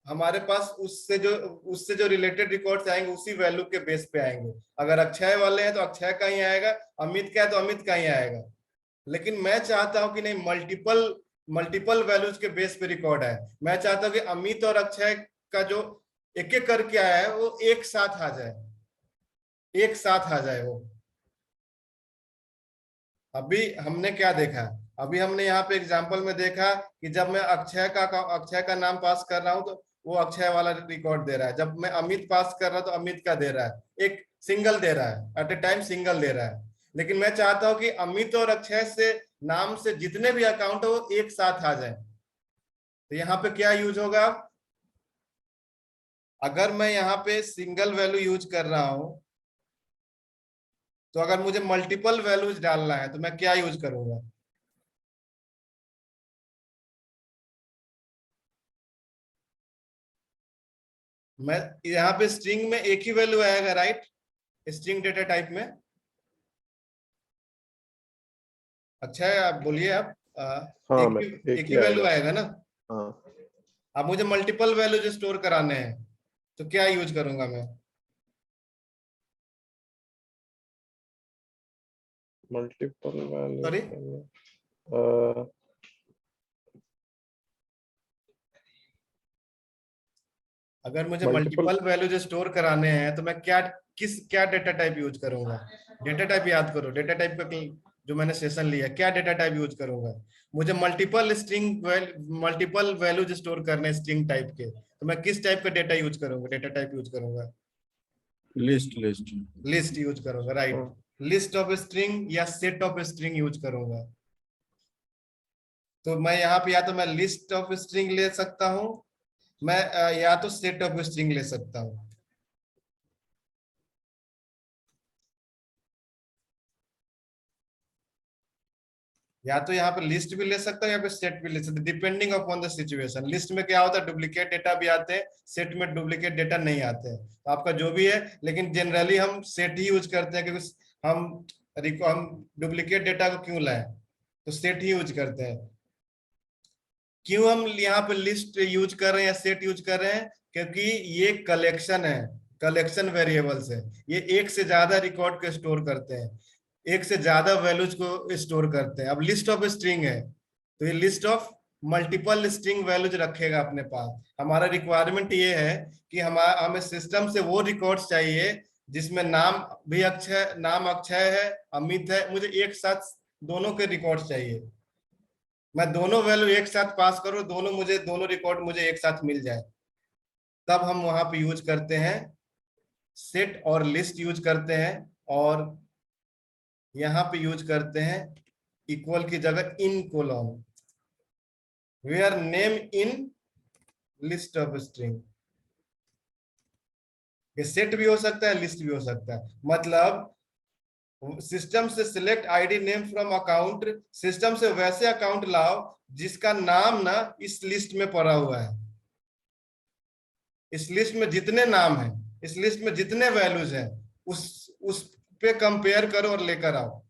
हमारे पास उससे जो रिलेटेड रिकॉर्ड्स आएंगे उसी वैल्यू के बेस पे आएंगे। अगर अक्षय वाले हैं तो अक्षय का ही आएगा, अमित का है तो अमित का ही आएगा। लेकिन मैं चाहता हूं कि नहीं, मल्टीपल मल्टीपल वैल्यूज के बेस पे रिकॉर्ड है। मैं चाहता हूं कि अमित और अक्षय का जो एक एक करके आया है वो एक साथ आ जाए, एक साथ आ जाए वो। अभी हमने क्या देखा, अभी हमने यहाँ पे एग्जांपल में देखा कि जब मैं अक्षय का नाम पास कर रहा हूं तो वो अक्षय वाला रिकॉर्ड दे रहा है, जब मैं अमित पास कर रहा हूं तो अमित का दे रहा है, एक सिंगल दे रहा है, एट ए टाइम सिंगल दे रहा है। लेकिन मैं चाहता हूं कि अमित और अक्षय से नाम से जितने भी अकाउंट है वो एक साथ आ जाए। तो यहाँ पे क्या यूज होगा, अगर मैं यहाँ पे सिंगल वैल्यू यूज कर रहा हूं, तो अगर मुझे मल्टीपल वैल्यूज डालना है तो मैं क्या यूज करूंगा, मैं यहाँ पे स्ट्रिंग में एक ही वैल्यू आएगा, राइट, स्ट्रिंग डेटा टाइप में। अच्छा है, आप बोलिए आप, हाँ एक मैम, ही एक एक ही ही वैल्यू आएगा। आएगा ना। हाँ, अब मुझे मल्टीपल वैल्यू जो स्टोर कराने हैं तो क्या यूज करूंगा मैं, मल्टीपल वैल्यू सॉरी, के लिए अगर मुझे मल्टीपल मल्टीपल वैल्यू जो स्टोर कराने हैं तो मैं क्या डेटा टाइप यूज करूंगा। डेटा टाइप याद करो, डेटा टाइप का जो मैंने सेशन लिया, क्या डेटा टाइप यूज करूंगा। मुझे मल्टीपल वैल्यू जो स्टोर करने हैं स्ट्रिंग टाइप के, तो मैं किस टाइप का डेटा यूज करूंगा, डेटा टाइप यूज करूंगा, लिस्ट लिस्ट लिस्ट यूज करूंगा, राइट। लिस्ट ऑफ स्ट्रिंग या सेट ऑफ स्ट्रिंग यूज करूंगा। तो मैं यहाँ पे या तो मैं लिस्ट ऑफ स्ट्रिंग ले सकता हूँ, मैं या तो सेट ऑफ स्ट्रिंग ले सकता हूँ। या तो यहाँ पे लिस्ट भी ले सकता हूँ, या पे सेट भी ले सकता हूँ, depending upon the situation. List में क्या होता है, डुप्लीकेट डेटा भी आते हैं, सेट में डुप्लीकेट डेटा नहीं आते हैं, तो आपका जो भी है। लेकिन जनरली हम सेट ही यूज करते हैं, क्योंकि हम डुप्लीकेट डेटा को क्यों लाएं, तो सेट ही यूज करते हैं। क्यों हम यहाँ पे लिस्ट यूज कर रहे हैं या सेट यूज कर रहे हैं, क्योंकि ये कलेक्शन है, कलेक्शन वेरिएबल्स है। ये एक से ज्यादा रिकॉर्ड को स्टोर करते हैं, एक से ज्यादा वैल्यूज को स्टोर करते हैं। अब लिस्ट ऑफ स्ट्रिंग है तो ये list of multiple string values रखेगा अपने पास। हमारा रिक्वायरमेंट ये है कि हमें सिस्टम से वो रिकॉर्ड्स चाहिए जिसमें नाम अक्षय है, अमित है, मुझे एक साथ दोनों के रिकॉर्ड्स चाहिए। मैं दोनों वैल्यू एक साथ पास करूं, दोनों रिकॉर्ड मुझे एक साथ मिल जाए, तब हम वहां पे यूज करते हैं सेट और लिस्ट यूज करते हैं, और यहाँ पे यूज करते हैं इक्वल की जगह in colon, where name in list of string. ये सेट भी हो सकता है, लिस्ट भी हो सकता है। मतलब सिस्टम से select ID name from account, system से वैसे अकाउंट लाओ जिसका नाम ना इस लिस्ट में पड़ा हुआ है। इस लिस्ट में जितने नाम हैं, इस लिस्ट में जितने वैल्यूज हैं, उस पे कंपेयर करो और लेकर आओ।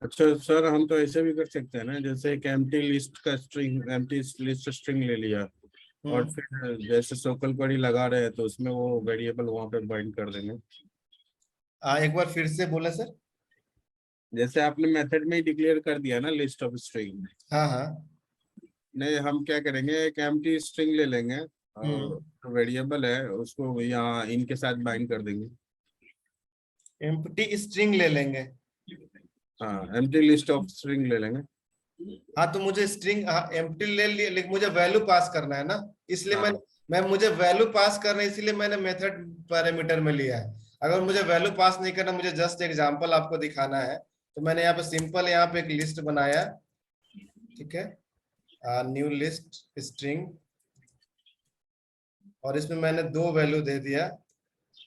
अच्छा सर, हम तो ऐसे भी कर सकते हैं ना, जैसे एक एम्प्टी लिस्ट का स्ट्रिंग, एम्प्टी लिस्ट स्ट्रिंग ले लिया और फिर जैसे सोकल क्वेरी लगा रहे हैं तो उसमें वो वेरिएबल वहां पे बाइंड कर देंगे। एक बार फिर से बोले सर। जैसे आपने मेथड में ही डिक्लेयर कर दिया ना लिस्ट ऑफ स्ट्रिंग, हाँ हाँ। नहीं हम क्या करेंगे, एक एम्प्टी स्ट्रिंग ले लेंगे और वेरिएबल है उसको यहाँ इनके साथ बाइंड कर देंगे। एम्प्टी स्ट्रिंग ले लेंगे। हाँ, एम्प्टी लिस्ट ऑफ स्ट्रिंग ले लेंगे। हाँ, तो मुझे स्ट्रिंग एम्प्टी ले लिए, लेकिन मुझे वैल्यू पास करना है ना, इसलिए हाँ। मैं मुझे वैल्यू पास करना है, इसलिए मैंने मेथड पैरामीटर में लिया है। अगर मुझे वैल्यू पास नहीं करना, मुझे जस्ट एग्जांपल आपको दिखाना है, तो मैंने यहाँ पे सिंपल यहाँ पे एक लिस्ट बनाया। ठीक है, न्यू लिस्ट स्ट्रिंग, और इसमें मैंने 2 वैल्यू दे दिया।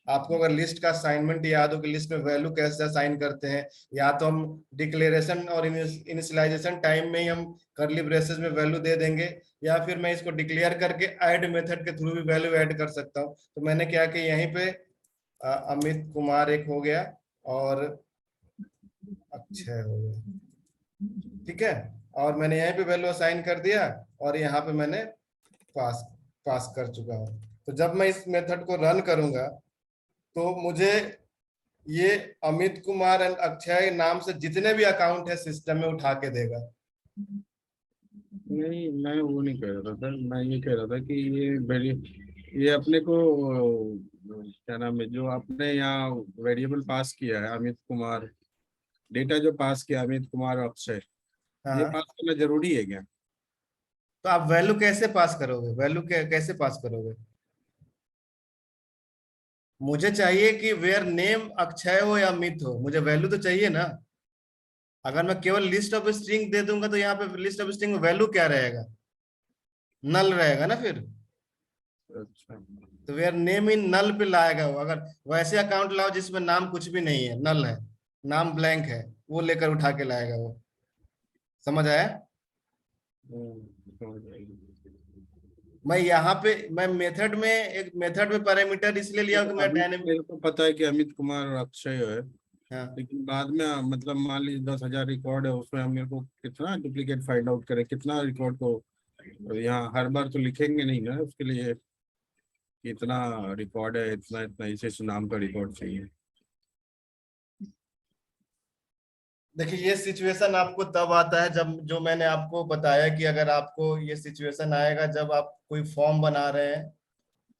आपको अगर लिस्ट का असाइनमेंट याद हो कि लिस्ट में वैल्यू कैसे असाइन करते हैं, या तो हम डिक्लेरेशन और इनिशियलाइजेशन टाइम में ही हम करली ब्रेसेस में वैल्यू दे देंगे, या फिर मैं इसको डिक्लेयर करके ऐड मेथड के थ्रू भी वैल्यू ऐड कर सकता हूं। तो मैंने क्या कि यहीं पे अमित कुमार एक हो गया और अक्षय हो गया। ठीक है, और मैंने यहीं पे वैल्यू असाइन कर दिया और यहाँ पे मैंने पास पास कर चुका हूँ। तो जब मैं इस मेथड को रन करूंगा तो मुझे ये अमित कुमार एंड अक्षय नाम से जितने भी अकाउंट है सिस्टम में उठा के देगा। नहीं, मैं वो नहीं कह रहा था सर, मैं ये कह रहा था कि ये अपने को क्या नाम है, जो आपने यहाँ वेरिएबल पास किया है अमित कुमार, डेटा जो पास किया अमित कुमार और अक्षय, ये हाँ, पास करना जरूरी है क्या? तो आप वैल्यू कैसे पास करोगे? वैल्यू कैसे पास करोगे? मुझे चाहिए कि वेयर नेम अक्षय हो या अमित हो, मुझे वैल्यू तो चाहिए ना। अगर मैं केवल लिस्ट ऑफ स्ट्रिंग दे दूंगा तो यहाँ पे लिस्ट ऑफ स्ट्रिंग में वैल्यू क्या रहेगा? नल रहेगा ना फिर। अच्छा। तो वेयर नेम इन नल पे लाएगा वो। अगर वैसे अकाउंट लाओ जिसमें नाम कुछ भी नहीं है, नल है, नाम ब्लैंक है, वो लेकर उठा के लाएगा वो। समझ आया? समझ आएगी। मैं यहाँ पे मैं मेथड में पैरामीटर इसलिए लिया कि मैं अभी डायनेमिक। मेरे को पता है कि अमित कुमार और अक्षय है, हाँ, लेकिन बाद में मतलब मान लीजिए 10,000 रिकॉर्ड है, उसमें हम मेरे को कितना डुप्लीकेट फाइंड आउट करें, कितना रिकॉर्ड को यहाँ हर बार तो लिखेंगे नहीं ना, उसके लिए कि इतना रिकॉर्ड है, इतना इतना इस नाम का रिकॉर्ड चाहिए। देखिए ये सिचुएशन आपको तब आता है जब, जो मैंने आपको बताया कि अगर आपको ये सिचुएशन आएगा जब आप कोई फॉर्म बना रहे हैं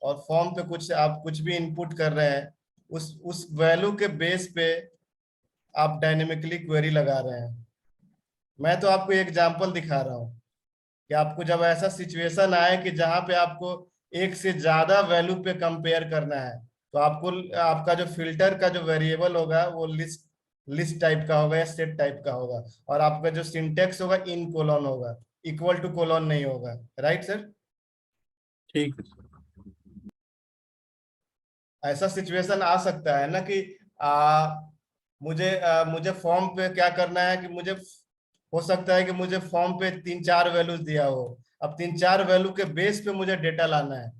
और फॉर्म पे आप कुछ भी इनपुट कर रहे हैं, उस वैल्यू के बेस पे आप डायनेमिकली क्वेरी लगा रहे हैं। मैं तो आपको एग्जांपल दिखा रहा हूँ कि आपको जब ऐसा सिचुएशन आए कि जहां पे आपको एक से ज्यादा वैल्यू पे कंपेयर करना है, तो आपको आपका जो फिल्टर का जो वेरिएबल होगा वो लिस्ट लिस्ट टाइप का होगा या सेट टाइप का होगा, और आपका जो सिंटेक्स होगा इन कोलन होगा, इक्वल टू कोलन नहीं होगा। Right sir? ठीक है। ऐसा सिचुएशन आ सकता है ना कि मुझे फॉर्म पे क्या करना है कि मुझे हो सकता है कि मुझे फॉर्म पे 3-4 वैल्यूज दिया हो। अब 3-4 वैल्यू के बेस पे मुझे डेटा लाना है।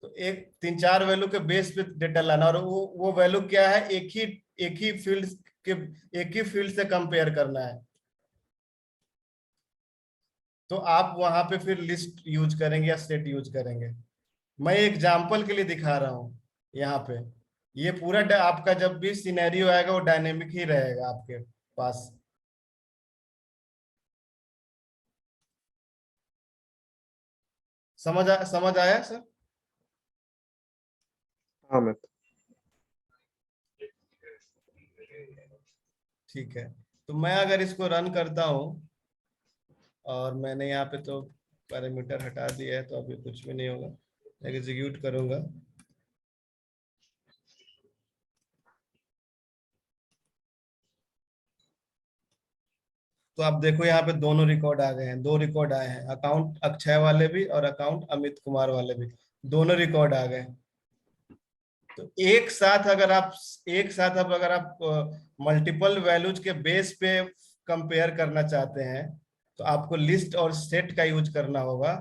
तो एक 3-4 वैल्यू के बेस पे डेटा लाना, और वो वैल्यू क्या है, एक ही फील्ड के एक ही फील्ड से कंपेयर करना है। तो आप वहां पे फिर लिस्ट यूज करेंगे या सेट यूज करेंगे? मैं एग्जाम्पल के लिए दिखा रहा हूं यहाँ पे। ये पूरा आपका जब भी सिनेरियो आएगा वो डायनेमिक ही रहेगा आपके पास। समझ आया सर? हाँ मैं ठीक है, तो मैं अगर इसको रन करता हूँ, और मैंने यहाँ पे तो पैरामीटर हटा दिया है, तो अभी कुछ भी नहीं होगा। एग्जीक्यूट करूंगा तो आप देखो यहाँ पे दोनों रिकॉर्ड आ गए हैं, 2 रिकॉर्ड आए हैं, अकाउंट अक्षय वाले भी और अकाउंट अमित कुमार वाले भी, दोनों रिकॉर्ड आ गए। तो एक साथ अब अगर आप मल्टीपल वैल्यूज के बेस पे कंपेयर करना चाहते हैं तो आपको लिस्ट और सेट का यूज करना होगा,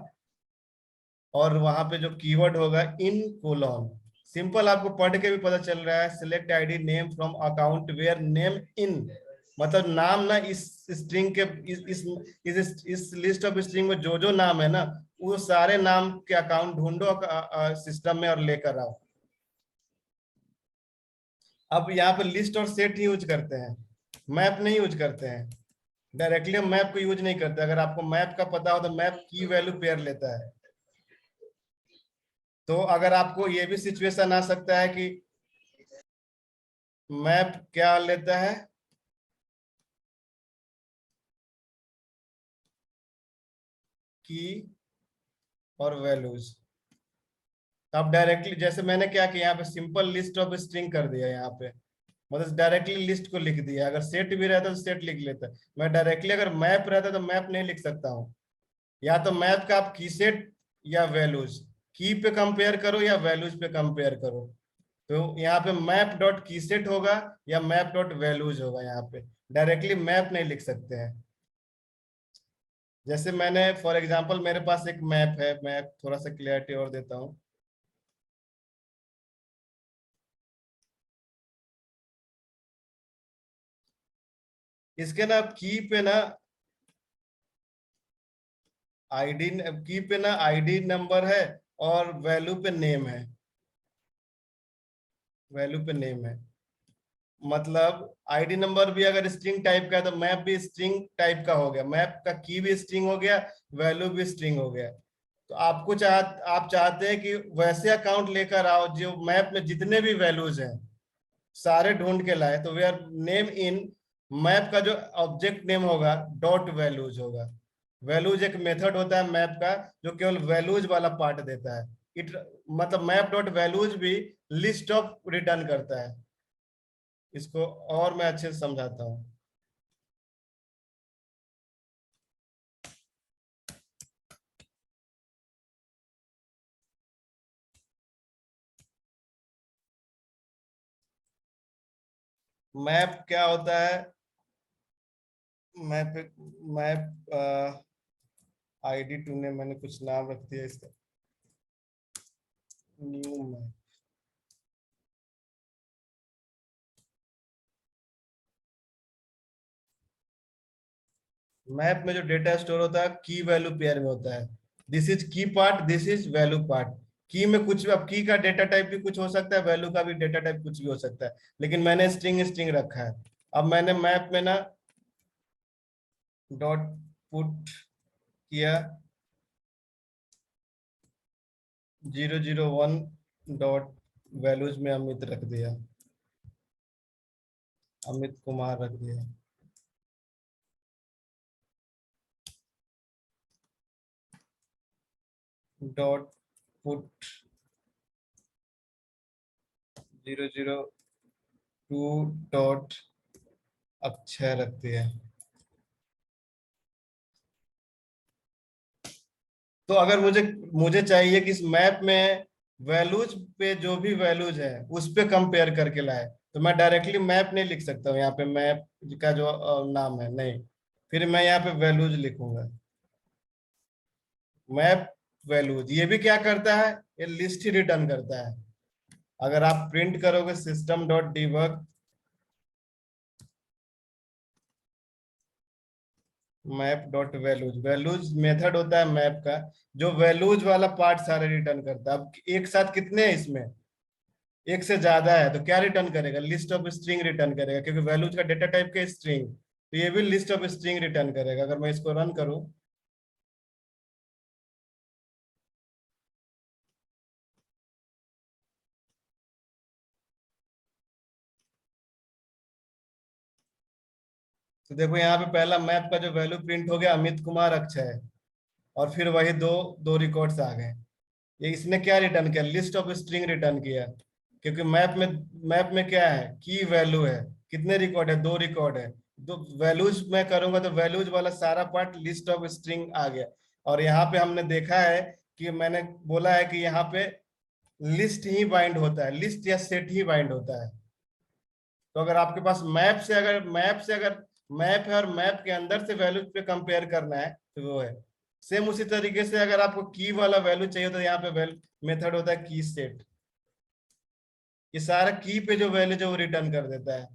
और वहां पे जो कीवर्ड होगा इन कोलॉन। सिंपल आपको पढ़ के भी पता चल रहा है, select ID name from account where name in, मतलब नाम ना इस स्ट्रिंग के इस लिस्ट ऑफ स्ट्रिंग में जो जो नाम है ना, वो सारे नाम के अकाउंट ढूंढो सिस्टम में और लेकर आओ। अब यहाँ पे लिस्ट और सेट ही यूज करते हैं, मैप नहीं यूज करते हैं। डायरेक्टली हम मैप को यूज नहीं करते। अगर आपको मैप का पता हो तो मैप की वैल्यू पेयर लेता है। तो अगर आपको ये भी सिचुएशन आ सकता है कि मैप क्या लेता है, की और वैल्यूज। आप डायरेक्टली, जैसे मैंने क्या किया यहाँ पे सिंपल लिस्ट ऑफ स्ट्रिंग कर दिया, यहाँ पे मतलब डायरेक्टली लिस्ट को लिख दिया। अगर सेट भी रहता तो सेट लिख लेता। मैं डायरेक्टली अगर मैप रहता तो मैप नहीं लिख सकता हूँ। या तो मैप का आप की सेट या वैल्यूज, की पे कंपेयर करो या वैल्यूज पे कंपेयर करो। तो यहाँ पे मैप डॉट की सेट होगा या मैप डॉट वैल्यूज होगा। यहाँ पे डायरेक्टली मैप नहीं लिख सकते हैं। जैसे मैंने फॉर एग्जांपल मेरे पास एक मैप है, मैं थोड़ा सा क्लियरिटी और देता हूँ। इसके ना की पे ना आईडी, की पे ना आईडी नंबर है और वैल्यू पे नेम है, वैल्यू पे नेम है। मतलब आईडी नंबर भी अगर स्ट्रिंग टाइप का है तो मैप भी स्ट्रिंग टाइप का हो गया, मैप का की भी स्ट्रिंग हो गया, वैल्यू भी स्ट्रिंग हो गया। तो आप चाहते हैं कि वैसे अकाउंट लेकर आओ जो मैप में जितने भी वैल्यूज हैं सारे ढूंढ के लाए। तो वेयर नेम इन मैप का जो ऑब्जेक्ट नेम होगा डॉट वैल्यूज होगा। वैल्यूज एक मेथड होता है मैप का जो केवल वैल्यूज वाला पार्ट देता है। इट मतलब मैप डॉट वैल्यूज भी लिस्ट ऑफ रिटर्न करता है। इसको और मैं अच्छे से समझाता हूँ। मैप क्या होता है, मैप मैप आईडी टू ने मैंने कुछ नाम रख दिया इसका, न्यू मैप। मैप में जो डेटा स्टोर होता है की वैल्यू पेयर में होता है। दिस इज की part, this is value part. की में कुछ, अब की का डेटा टाइप भी कुछ हो सकता है, वैल्यू का भी डेटा टाइप कुछ भी हो सकता है, लेकिन मैंने स्ट्रिंग स्ट्रिंग रखा है। अब मैंने मैप में ना डॉट पुट किया 001 डॉट वैल्यूज में अमित रख दिया, अमित कुमार रख दिया। डॉट पुट 002 डॉट अक्षय रख दिया। तो अगर मुझे मुझे चाहिए कि इस मैप में वैल्यूज पे जो भी वैल्यूज है उस पे कंपेयर करके लाए, तो मैं डायरेक्टली मैप नहीं लिख सकता हूँ। यहाँ पे मैप का जो नाम है नहीं, फिर मैं यहाँ पे वैल्यूज लिखूंगा। मैप वैल्यूज ये भी क्या करता है, ये लिस्ट ही रिटर्न करता है। अगर आप प्रिंट करोगे system dot debug map dot values, values method होता है मैप का जो वैल्यूज वाला पार्ट सारे रिटर्न करता है। अब एक साथ कितने हैं इसमें, एक से ज्यादा है तो क्या रिटर्न करेगा, लिस्ट ऑफ स्ट्रिंग रिटर्न करेगा, क्योंकि वैल्यूज का डेटा टाइप का स्ट्रिंग, तो ये भी लिस्ट ऑफ स्ट्रिंग रिटर्न करेगा। अगर मैं इसको रन करूं तो देखो यहाँ पे पहला मैप का जो वैल्यू प्रिंट हो गया अमित कुमार अक्षय, और फिर वही दो दो रिकॉर्ड्स आ गए। ये इसने क्या रिटर्न किया, लिस्ट ऑफ स्ट्रिंग रिटर्न किया, क्योंकि मैप में क्या है, की वैल्यू है। कितने रिकॉर्ड है, 2 रिकॉर्ड है। तो वैल्यूज में करूंगा तो वैल्यूज वाला सारा पार्ट लिस्ट ऑफ स्ट्रिंग आ गया। और यहाँ पे हमने देखा है कि मैंने बोला है कि यहाँ पे लिस्ट ही बाइंड होता है, लिस्ट या सेट ही बाइंड होता है। तो अगर आपके पास मैप है और मैप के अंदर से वैल्यूज पे कंपेयर करना है तो वो है। सेम उसी तरीके से अगर आपको की वाला वैल्यू चाहिए तो यहाँ पे मेथड होता है की सेट। ये सारा की पे जो वैल्यू जो वो रिटर्न कर देता है।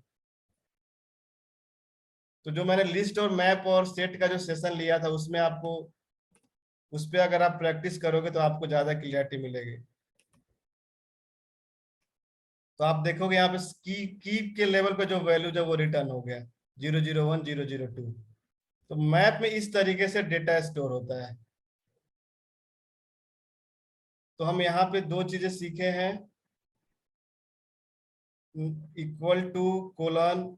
तो जो मैंने लिस्ट और मैप और सेट का जो सेशन लिया था उसमें आपको उस पे अगर आप प्रैक्टिस करोगे तो आपको ज्यादा क्लियरिटी मिलेगी। तो आप देखोगे यहाँ पे की के लेवल पे जो वैल्यू जो वो रिटर्न हो गया 001 002। तो मैप में इस तरीके से डेटा स्टोर होता है। तो हम यहाँ पे दो चीजें सीखे हैं, equal to colon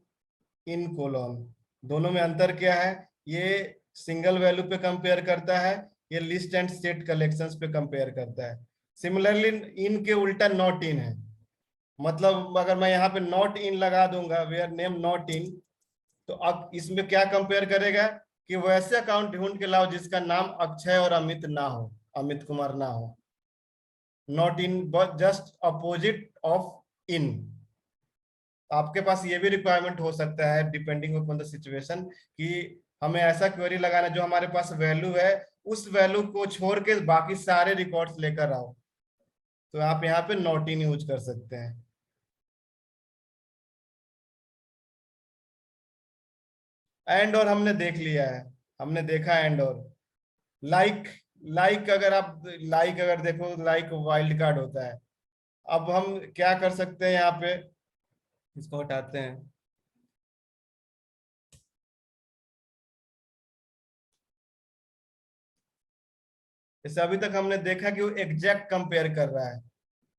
in colon. दोनों में अंतर क्या है? ये सिंगल वैल्यू पे कंपेयर करता है, ये लिस्ट एंड सेट कलेक्शंस पे कंपेयर करता है। सिमिलरली इन के उल्टा नॉट इन है। मतलब अगर मैं यहाँ पे नॉट इन लगा दूंगा, वेयर नेम नॉट इन, तो अब इसमें क्या कंपेयर करेगा कि वैसे अकाउंट ढूंढ के लाओ जिसका नाम अक्षय और अमित ना हो, अमित कुमार ना हो। Not in but just opposite of in. आपके पास ये भी रिक्वायरमेंट हो सकता है डिपेंडिंग अपॉन द सिचुएशन कि हमें ऐसा क्वेरी लगाना जो हमारे पास वैल्यू है उस वैल्यू को छोड़ के बाकी सारे रिकॉर्ड्स लेकर आओ, तो आप यहाँ पे नॉट इन यूज कर सकते हैं। एंड और हमने देख लिया है, हमने देखा एंड और लाइक। लाइक अगर देखो, लाइक वाइल्ड कार्ड होता है। अब हम क्या कर सकते हैं यहाँ पे, इसको हटाते हैं। जैसे अभी तक हमने देखा कि वो एग्जैक्ट कंपेयर कर रहा है,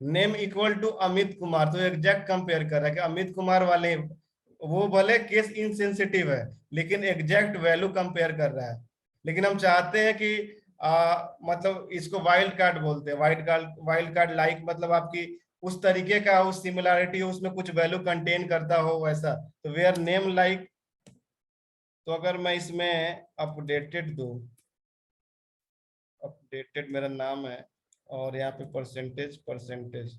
name equal to Amit Kumar, तो एग्जैक्ट कंपेयर कर रहा है कि अमित कुमार वाले वो भले केस इनसेंसिटिव है लेकिन एग्जैक्ट वैल्यू कंपेयर कर रहा है। लेकिन हम चाहते हैं कि मतलब इसको वाइल्ड कार्ड बोलते हैं। वाइल्ड कार्ड लाइक मतलब आपकी उस तरीके का उस सिमिलैरिटी उसमें कुछ वैल्यू कंटेन करता हो वैसा, तो वेयर नेम लाइक। तो अगर मैं इसमें अपडेटेड दूं, अपडेटेड मेरा नाम है और यहाँ पे परसेंटेज परसेंटेज,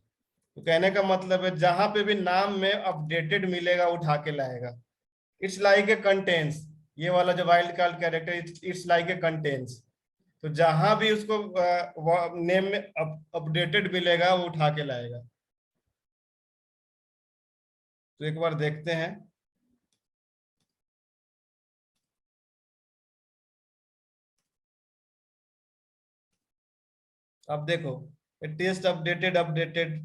तो कहने का मतलब है जहां पे भी नाम में अपडेटेड मिलेगा उठा के लाएगा। इट्स लाइक ए कंटेंस, ये वाला जो wild card character, it's like a contains. तो जहां भी उसको नेम में अपडेटेड मिलेगा वो उठा के लाएगा। तो एक बार देखते हैं। अब देखो, टेस्ट अपडेटेड अपडेटेड,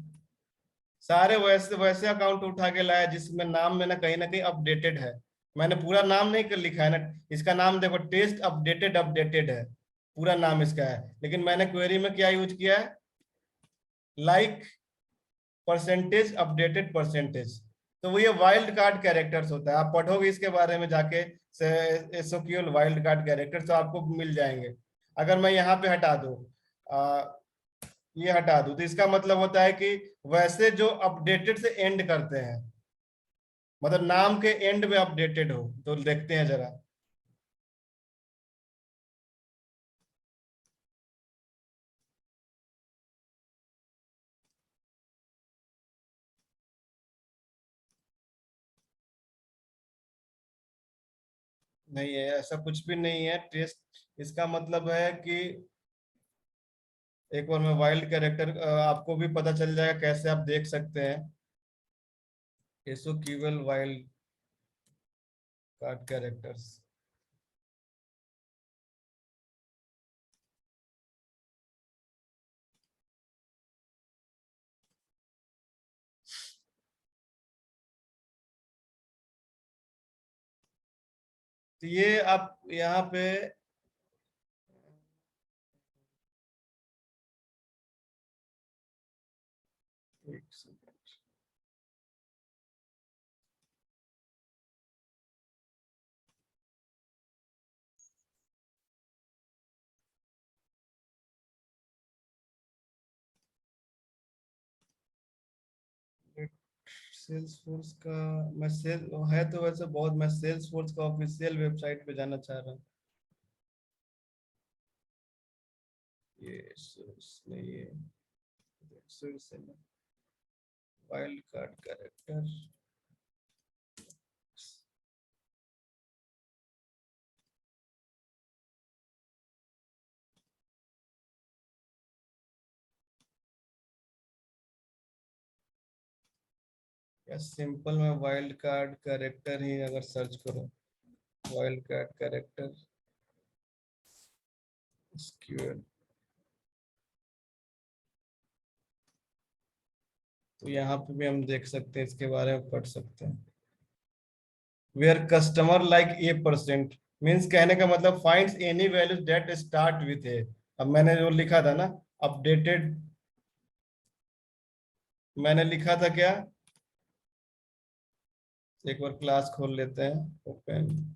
सारे वैसे वैसे अकाउंट उठा के लाया जिसमें नाम में ना कहीं अपडेटेड है। मैंने पूरा नाम नहीं कर लिखा है ना, इसका नाम देखो टेस्ट अपडेटेड अपडेटेड है, पूरा नाम इसका है। लेकिन मैंने क्वेरी में क्या यूज किया है, लाइक परसेंटेज अपडेटेड परसेंटेज। तो वो ये वाइल्ड कार्ड कैरेक्टर्स होता है, आप पढ़ोगे इसके बारे में जाके एसओक्यूएल वाइल्ड कार्ड कैरेक्टर्स तो आपको मिल जाएंगे। अगर मैं यहाँ पे हटा दूं, ये हटा दूं, तो इसका मतलब होता है कि वैसे जो अपडेटेड से एंड करते हैं, मतलब नाम के एंड में अपडेटेड हो। तो देखते हैं जरा। नहीं है, ऐसा कुछ भी नहीं है। टेस्ट इसका मतलब है कि एक बार मैं वाइल्ड कैरेक्टर आपको भी पता चल जाएगा कैसे आप देख सकते हैं। एसओक्यूएल वाइल्ड कार्ड कैरेक्टर्स, तो ये आप यहाँ पे एक सेकंड। सेल्सफोर्स का मैं सेल है तो वैसे बहुत, मैं सेल्सफोर्स का ऑफिशियल वेबसाइट पे जाना चाह रहा हूँ। ये इसमें ये वाइल्ड कार्ड कैरेक्टर, या सिंपल में वाइल्ड कार्ड कैरेक्टर ही अगर सर्च करो, वाइल्ड कार्ड कैरेक्टर SQL, तो यहाँ पे भी हम देख सकते हैं, इसके बारे में पढ़ सकते हैं। Where customer like A% means कहने का मतलब finds any values that start with A. अब मैंने जो लिखा था ना अपडेटेड, मैंने लिखा था क्या, एक बार क्लास खोल लेते हैं, ओपन,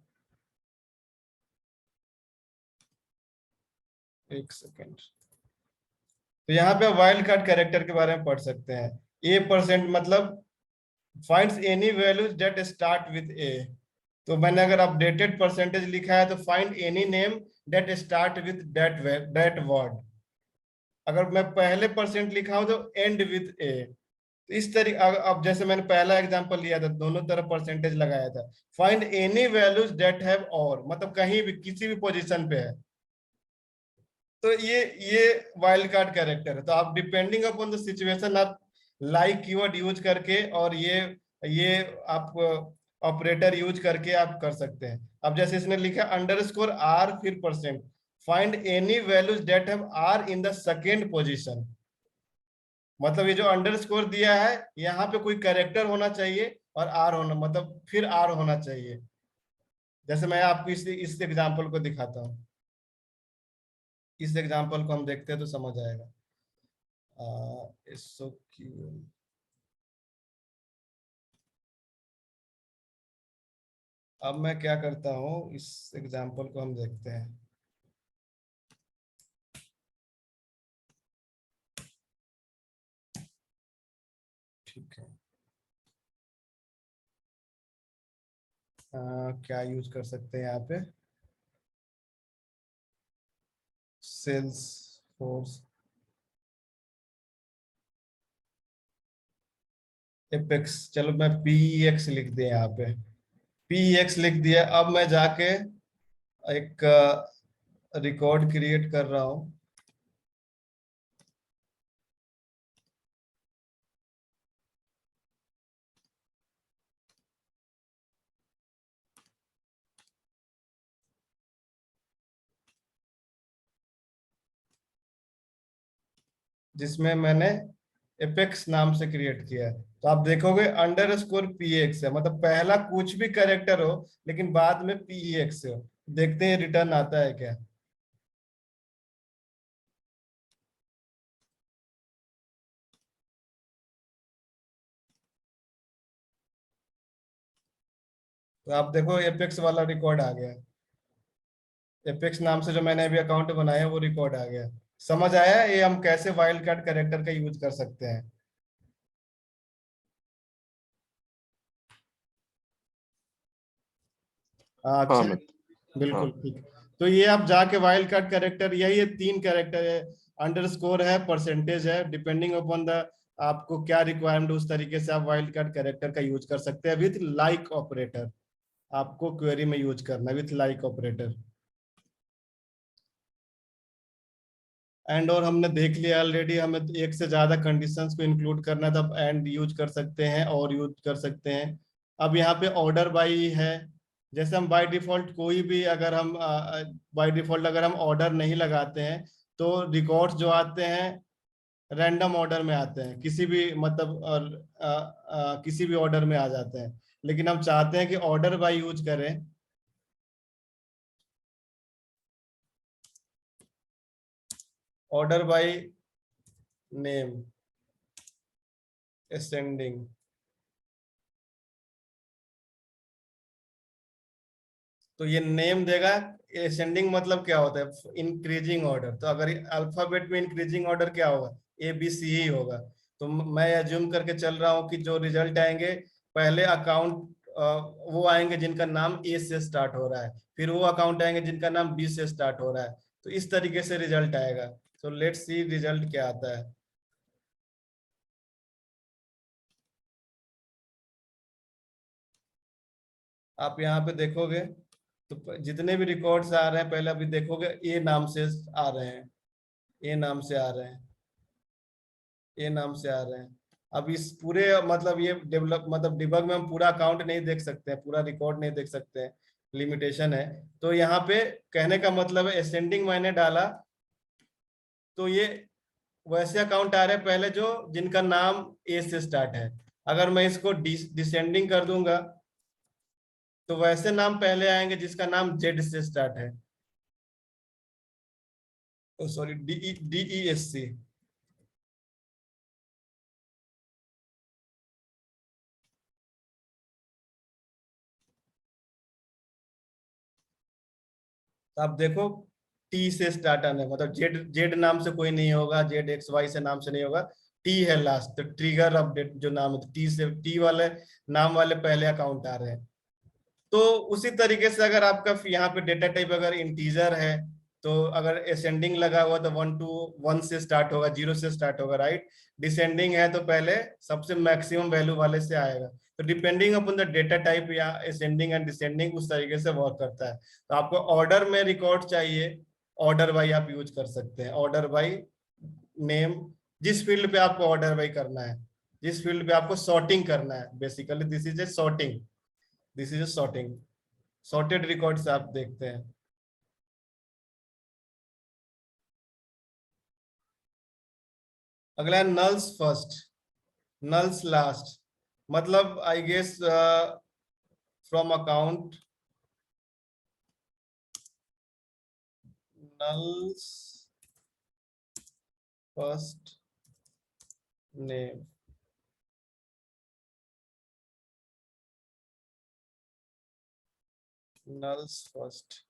एक सेकेंड। तो यहाँ पे वाइल्ड कार्ड कैरेक्टर के बारे में पढ़ सकते हैं। A% मतलब finds any values that start with A. तो मैंने अगर अपडेटेड परसेंटेज लिखा है तो find any name that start with that word. अगर मैं पहले परसेंट लिखा हूं तो एंड विथ ए। इस तरीके, अब जैसे मैंने पहला एग्जांपल लिया था, दोनों तरफ परसेंटेज लगाया था। Find any values that have और, मतलब कहीं भी किसी भी पोजीशन पे है, तो ये वाइल्ड कार्ड कैरेक्टर है। तो आप डिपेंडिंग अपॉन द सिचुएशन आप लाइक कीवर्ड यूज करके और ये आप ऑपरेटर यूज करके आप कर सकते हैं। अब जैसे इसने लिखा _r फिर %, find any values that have r in the second position. मतलब ये जो अंडरस्कोर दिया है यहाँ पे कोई कैरेक्टर होना चाहिए और r होना, मतलब फिर r होना चाहिए। जैसे मैं आपको इस एग्जांपल को दिखाता हूँ, इस एग्जांपल को हम देखते हैं तो समझ आएगा। SOQL, अब मैं क्या करता हूँ, इस एग्जांपल को हम देखते हैं। ठीक है, क्या यूज कर सकते हैं यहाँ पे, सेल्स फोर्स एपेक्स, चलो मैं PEX लिख दिया यहाँ पे, PEX लिख दिया। अब मैं जाके एक रिकॉर्ड क्रिएट कर रहा हूँ। जिसमें मैंने एपेक्स नाम से क्रिएट किया है। तो आप देखोगे _PEX है, मतलब पहला कुछ भी कैरेक्टर हो लेकिन बाद में PEX हो। देखते हैं रिटर्न आता है क्या। तो आप देखो एपेक्स वाला रिकॉर्ड आ गया, एपेक्स नाम से जो मैंने अभी अकाउंट बनाया वो रिकॉर्ड आ गया। समझ आया ये हम कैसे वाइल्ड कार्ड कैरेक्टर का यूज कर सकते हैं। हाँ अच्छा, मैं हाँ बिल्कुल ठीक। तो ये आप जाके वाइल्ड कार्ड कैरेक्टर, यही ये 3 कैरेक्टर है, अंडरस्कोर है, परसेंटेज है, डिपेंडिंग अपॉन द आपको क्या रिक्वायरमेंट, उस तरीके से आप वाइल्ड कार्ड कैरेक्टर का यूज कर सकते हैं विथ लाइक ऑपरेटर। आपको क्वेरी में यूज करना विथ लाइक ऑपरेटर। एंड और हमने देख लिया ऑलरेडी, हमें एक से ज्यादा कंडीशंस को इंक्लूड करना है, तब एंड यूज कर सकते हैं और यूज कर सकते हैं। अब यहाँ पे ऑर्डर बाई है, जैसे हम बाय डिफॉल्ट कोई भी, अगर हम बाय डिफॉल्ट अगर हम ऑर्डर नहीं लगाते हैं तो रिकॉर्ड्स जो आते हैं रैंडम ऑर्डर में आते हैं, किसी भी मतलब किसी भी ऑर्डर में आ जाते हैं। लेकिन हम चाहते हैं कि ऑर्डर बाय यूज करें। ऑर्डर बाय नेम असेंडिंग, तो ये नेम देगा। असेंडिंग मतलब क्या होता है, इंक्रीजिंग ऑर्डर। तो अगर अल्फाबेट में इंक्रीजिंग ऑर्डर क्या होगा, ABC ही होगा। तो मैं एज्यूम करके चल रहा हूँ कि जो रिजल्ट आएंगे पहले अकाउंट वो आएंगे जिनका नाम ए से स्टार्ट हो रहा है, फिर वो अकाउंट आएंगे जिनका नाम बी से स्टार्ट हो रहा है। तो इस तरीके से रिजल्ट आएगा। तो लेट्स सी रिजल्ट क्या आता है। आप यहाँ पे देखोगे तो जितने भी रिकॉर्ड्स आ रहे हैं पहले अभी देखोगे ए नाम से आ रहे हैं, ए नाम से आ रहे हैं, ए नाम से आ रहे हैं। अब इस पूरे मतलब ये डेवलप मतलब डिबग में हम पूरा अकाउंट नहीं देख सकते हैं, पूरा रिकॉर्ड नहीं देख सकते हैं, लिमिटेशन है। तो यहाँ पे कहने का मतलब है असेंडिंग मैंने डाला तो ये वैसे अकाउंट आ रहे हैं पहले जो जिनका नाम ए से स्टार्ट है। अगर मैं इसको डिसेंडिंग कर दूंगा तो वैसे नाम पहले आएंगे जिसका नाम जेड से स्टार्ट है, सॉरी DESC। तो आप देखो टी से स्टार्ट आने मतलब जेड जेड नाम से कोई नहीं होगा, ZXY से नाम से नहीं होगा, टी है लास्ट। तो ट्रिगर अपडेट जो नाम है टी से, टी वाले नाम वाले पहले अकाउंट आ रहे हैं। तो उसी तरीके से अगर आपका यहाँ पे डेटा टाइप अगर इंटीजर है तो अगर असेंडिंग लगा हुआ तो 1 to 1 से स्टार्ट होगा, 0 से स्टार्ट होगा, राइट। डिसेंडिंग है तो पहले सबसे मैक्सिमम वैल्यू वाले से आएगा। तो depending upon the data type या असेंडिंग एंड डिसेंडिंग उस तरीके से वर्क करता है। तो आपको ऑर्डर में रिकॉर्ड चाहिए, ऑर्डर बाई आप यूज कर सकते हैं, ऑर्डर बाई नेम। जिस फील्ड पे आपको ऑर्डर बाई करना है, जिस फील्ड पे आपको सॉर्टिंग करना है, basically this is A sorting, this is sorting, sorted records आप देखते हैं। अगला है नल्स फर्स्ट, नल्स लास्ट। मतलब I guess from account nulls first name, nulls first.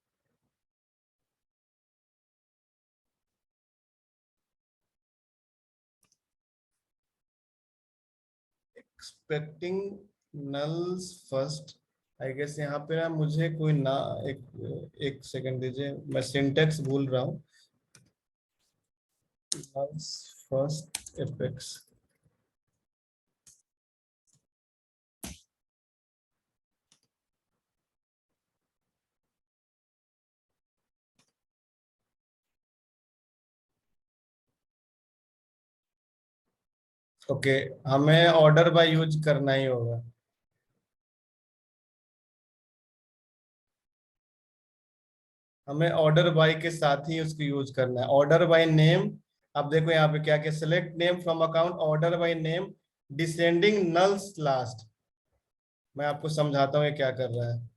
Expecting nulls first. I guess यहाँ पे ना मुझे कोई ना, एक सेकंड दीजिए, मैं सिंटेक्स भूल रहा हूँ। Nulls first apex, okay. हमें ऑर्डर बाय यूज करना ही होगा। हमें ऑर्डर बाय के साथ ही उसको यूज करना है, ऑर्डर बाय नेम। अब देखो यहाँ पे क्या क्या, select name from account, order by name, descending nulls last. मैं आपको समझाता हूँ ये क्या कर रहा है।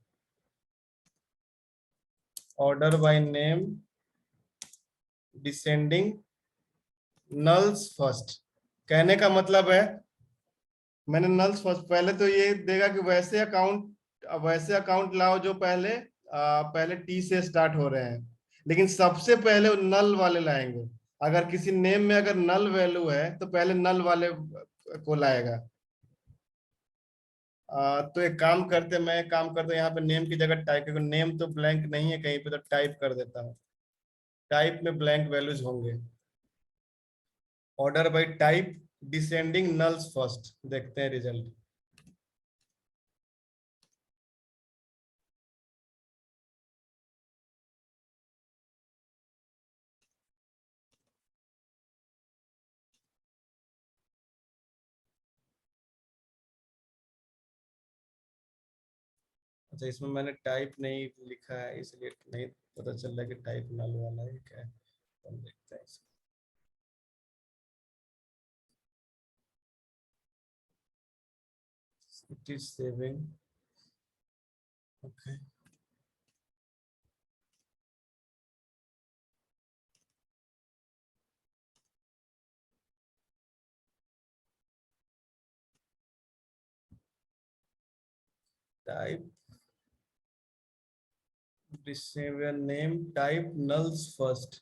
Order by name, descending nulls first. कहने का मतलब है मैंने नल्स फर्स्ट, पहले तो ये देगा कि वैसे अकाउंट लाओ जो पहले टी से स्टार्ट हो रहे हैं, लेकिन सबसे पहले वो नल वाले लाएंगे। अगर किसी नेम में अगर नल वैल्यू है तो पहले नल वाले को लाएगा। तो एक काम करते, मैं एक काम करता हूँ, यहाँ पे नेम की जगह टाइप, क्योंकि नेम तो ब्लैंक नहीं है कहीं पे, तो टाइप कर देता हूँ। टाइप में ब्लैंक वैल्यूज होंगे। Order by type, descending nulls first. देखते हैं रिजल्ट। अच्छा, इसमें मैंने टाइप नहीं लिखा है इसलिए नहीं पता चल रहा है कि टाइप नल वाला है क्या है। तो हम देखते हैं इसको। It is saving, okay. Type receiver name, type nulls first,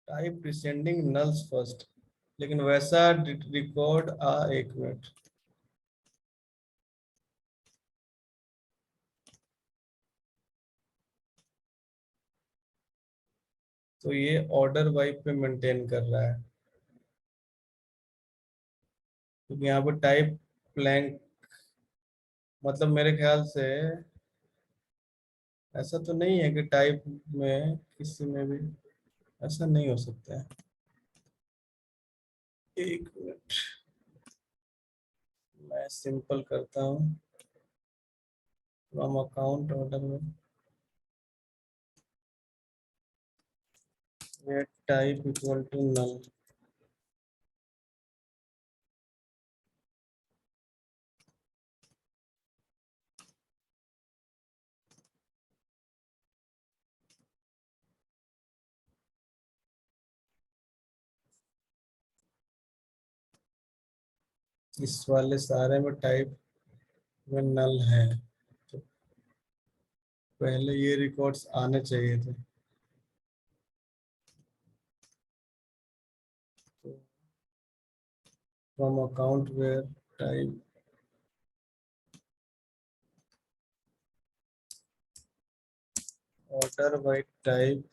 type descending nulls first. लेकिन वैसा रिकॉर्ड एक मिनट, तो ये ऑर्डर वाइज पे मेंटेन कर रहा है, क्योंकि यहाँ पर टाइप ब्लैंक, मतलब मेरे ख्याल से ऐसा तो नहीं है कि टाइप में किसी में भी ऐसा नहीं हो सकता है। एक मिनट, मैं सिंपल करता हूँ, फ्रॉम अकाउंट ऑर्डर में टाइप इक्वल टू नल। इस वाले सारे में टाइप में नल है, तो पहले ये रिकॉर्ड्स आने चाहिए थे। From account where type order by type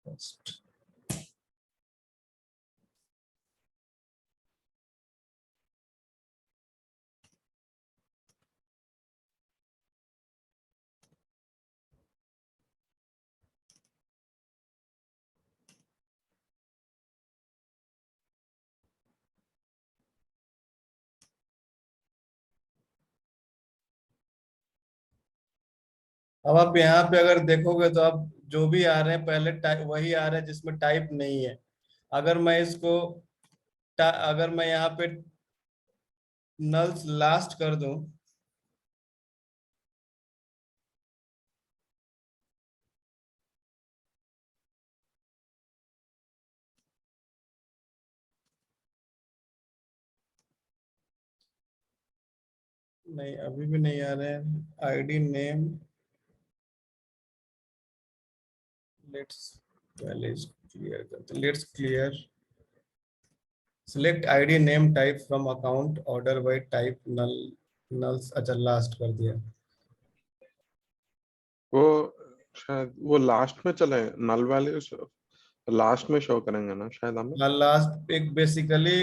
first. अब आप यहाँ पे अगर देखोगे तो आप जो भी आ रहे हैं पहले टाइप वही आ रहे हैं जिसमें टाइप नहीं है। अगर मैं इसको अगर मैं यहाँ पे नल्स लास्ट कर दूं, नहीं अभी भी नहीं आ रहे हैं। आईडी नेम, लेट्स पहले क्लियर करते, let's clear select ID name type from account order by type null, nulls अच्छा लास्ट कर दिया। वो शायद वो लास्ट में चले, नल वैल्यूज लास्ट में शो करेंगे ना शायद हमें। लास्ट एक बेसिकली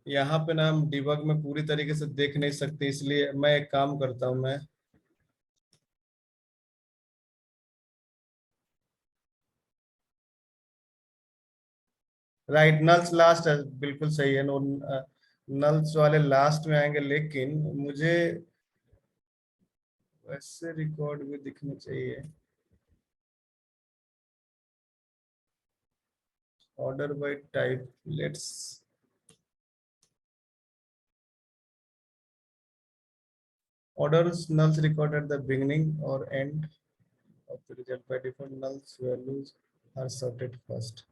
यहाँ पे ना हम डिबग में पूरी तरीके से देख नहीं सकते, इसलिए मैं एक काम करता हूँ, मैं राइट नल्स लास्ट है, बिल्कुल सही है। नो, नल्स वाले लास्ट में आएंगे, लेकिन मुझे वैसे रिकॉर्ड भी दिखने चाहिए। Order by type, let's orders nulls record at the beginning or end of the result. By default nulls values are sorted first.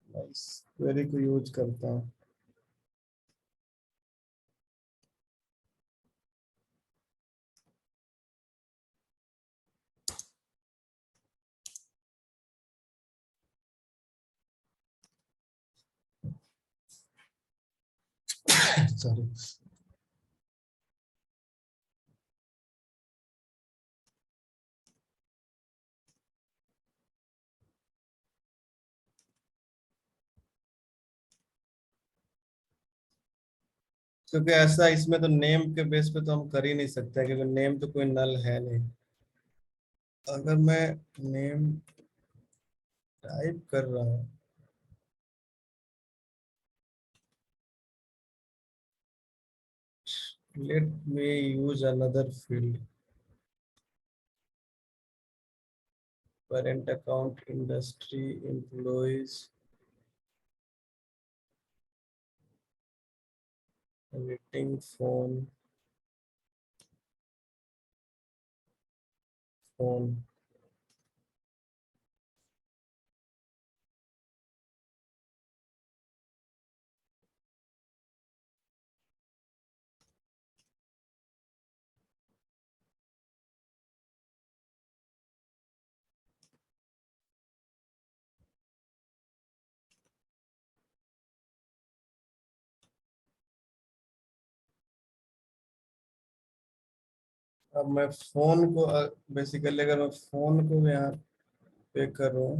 Nice, query को यूज करता हूँ। सॉरी, क्योंकि ऐसा इसमें तो नेम के बेस पे तो हम कर ही नहीं सकते, क्योंकि नेम तो कोई नल है नहीं। अगर मैं नेम टाइप कर रहा हूँ, let me use another field, parent account, industry, employees, rating, phone, phone. अब मैं फोन को बेसिकली अगर मैं फोन को यहाँ पे करूँ,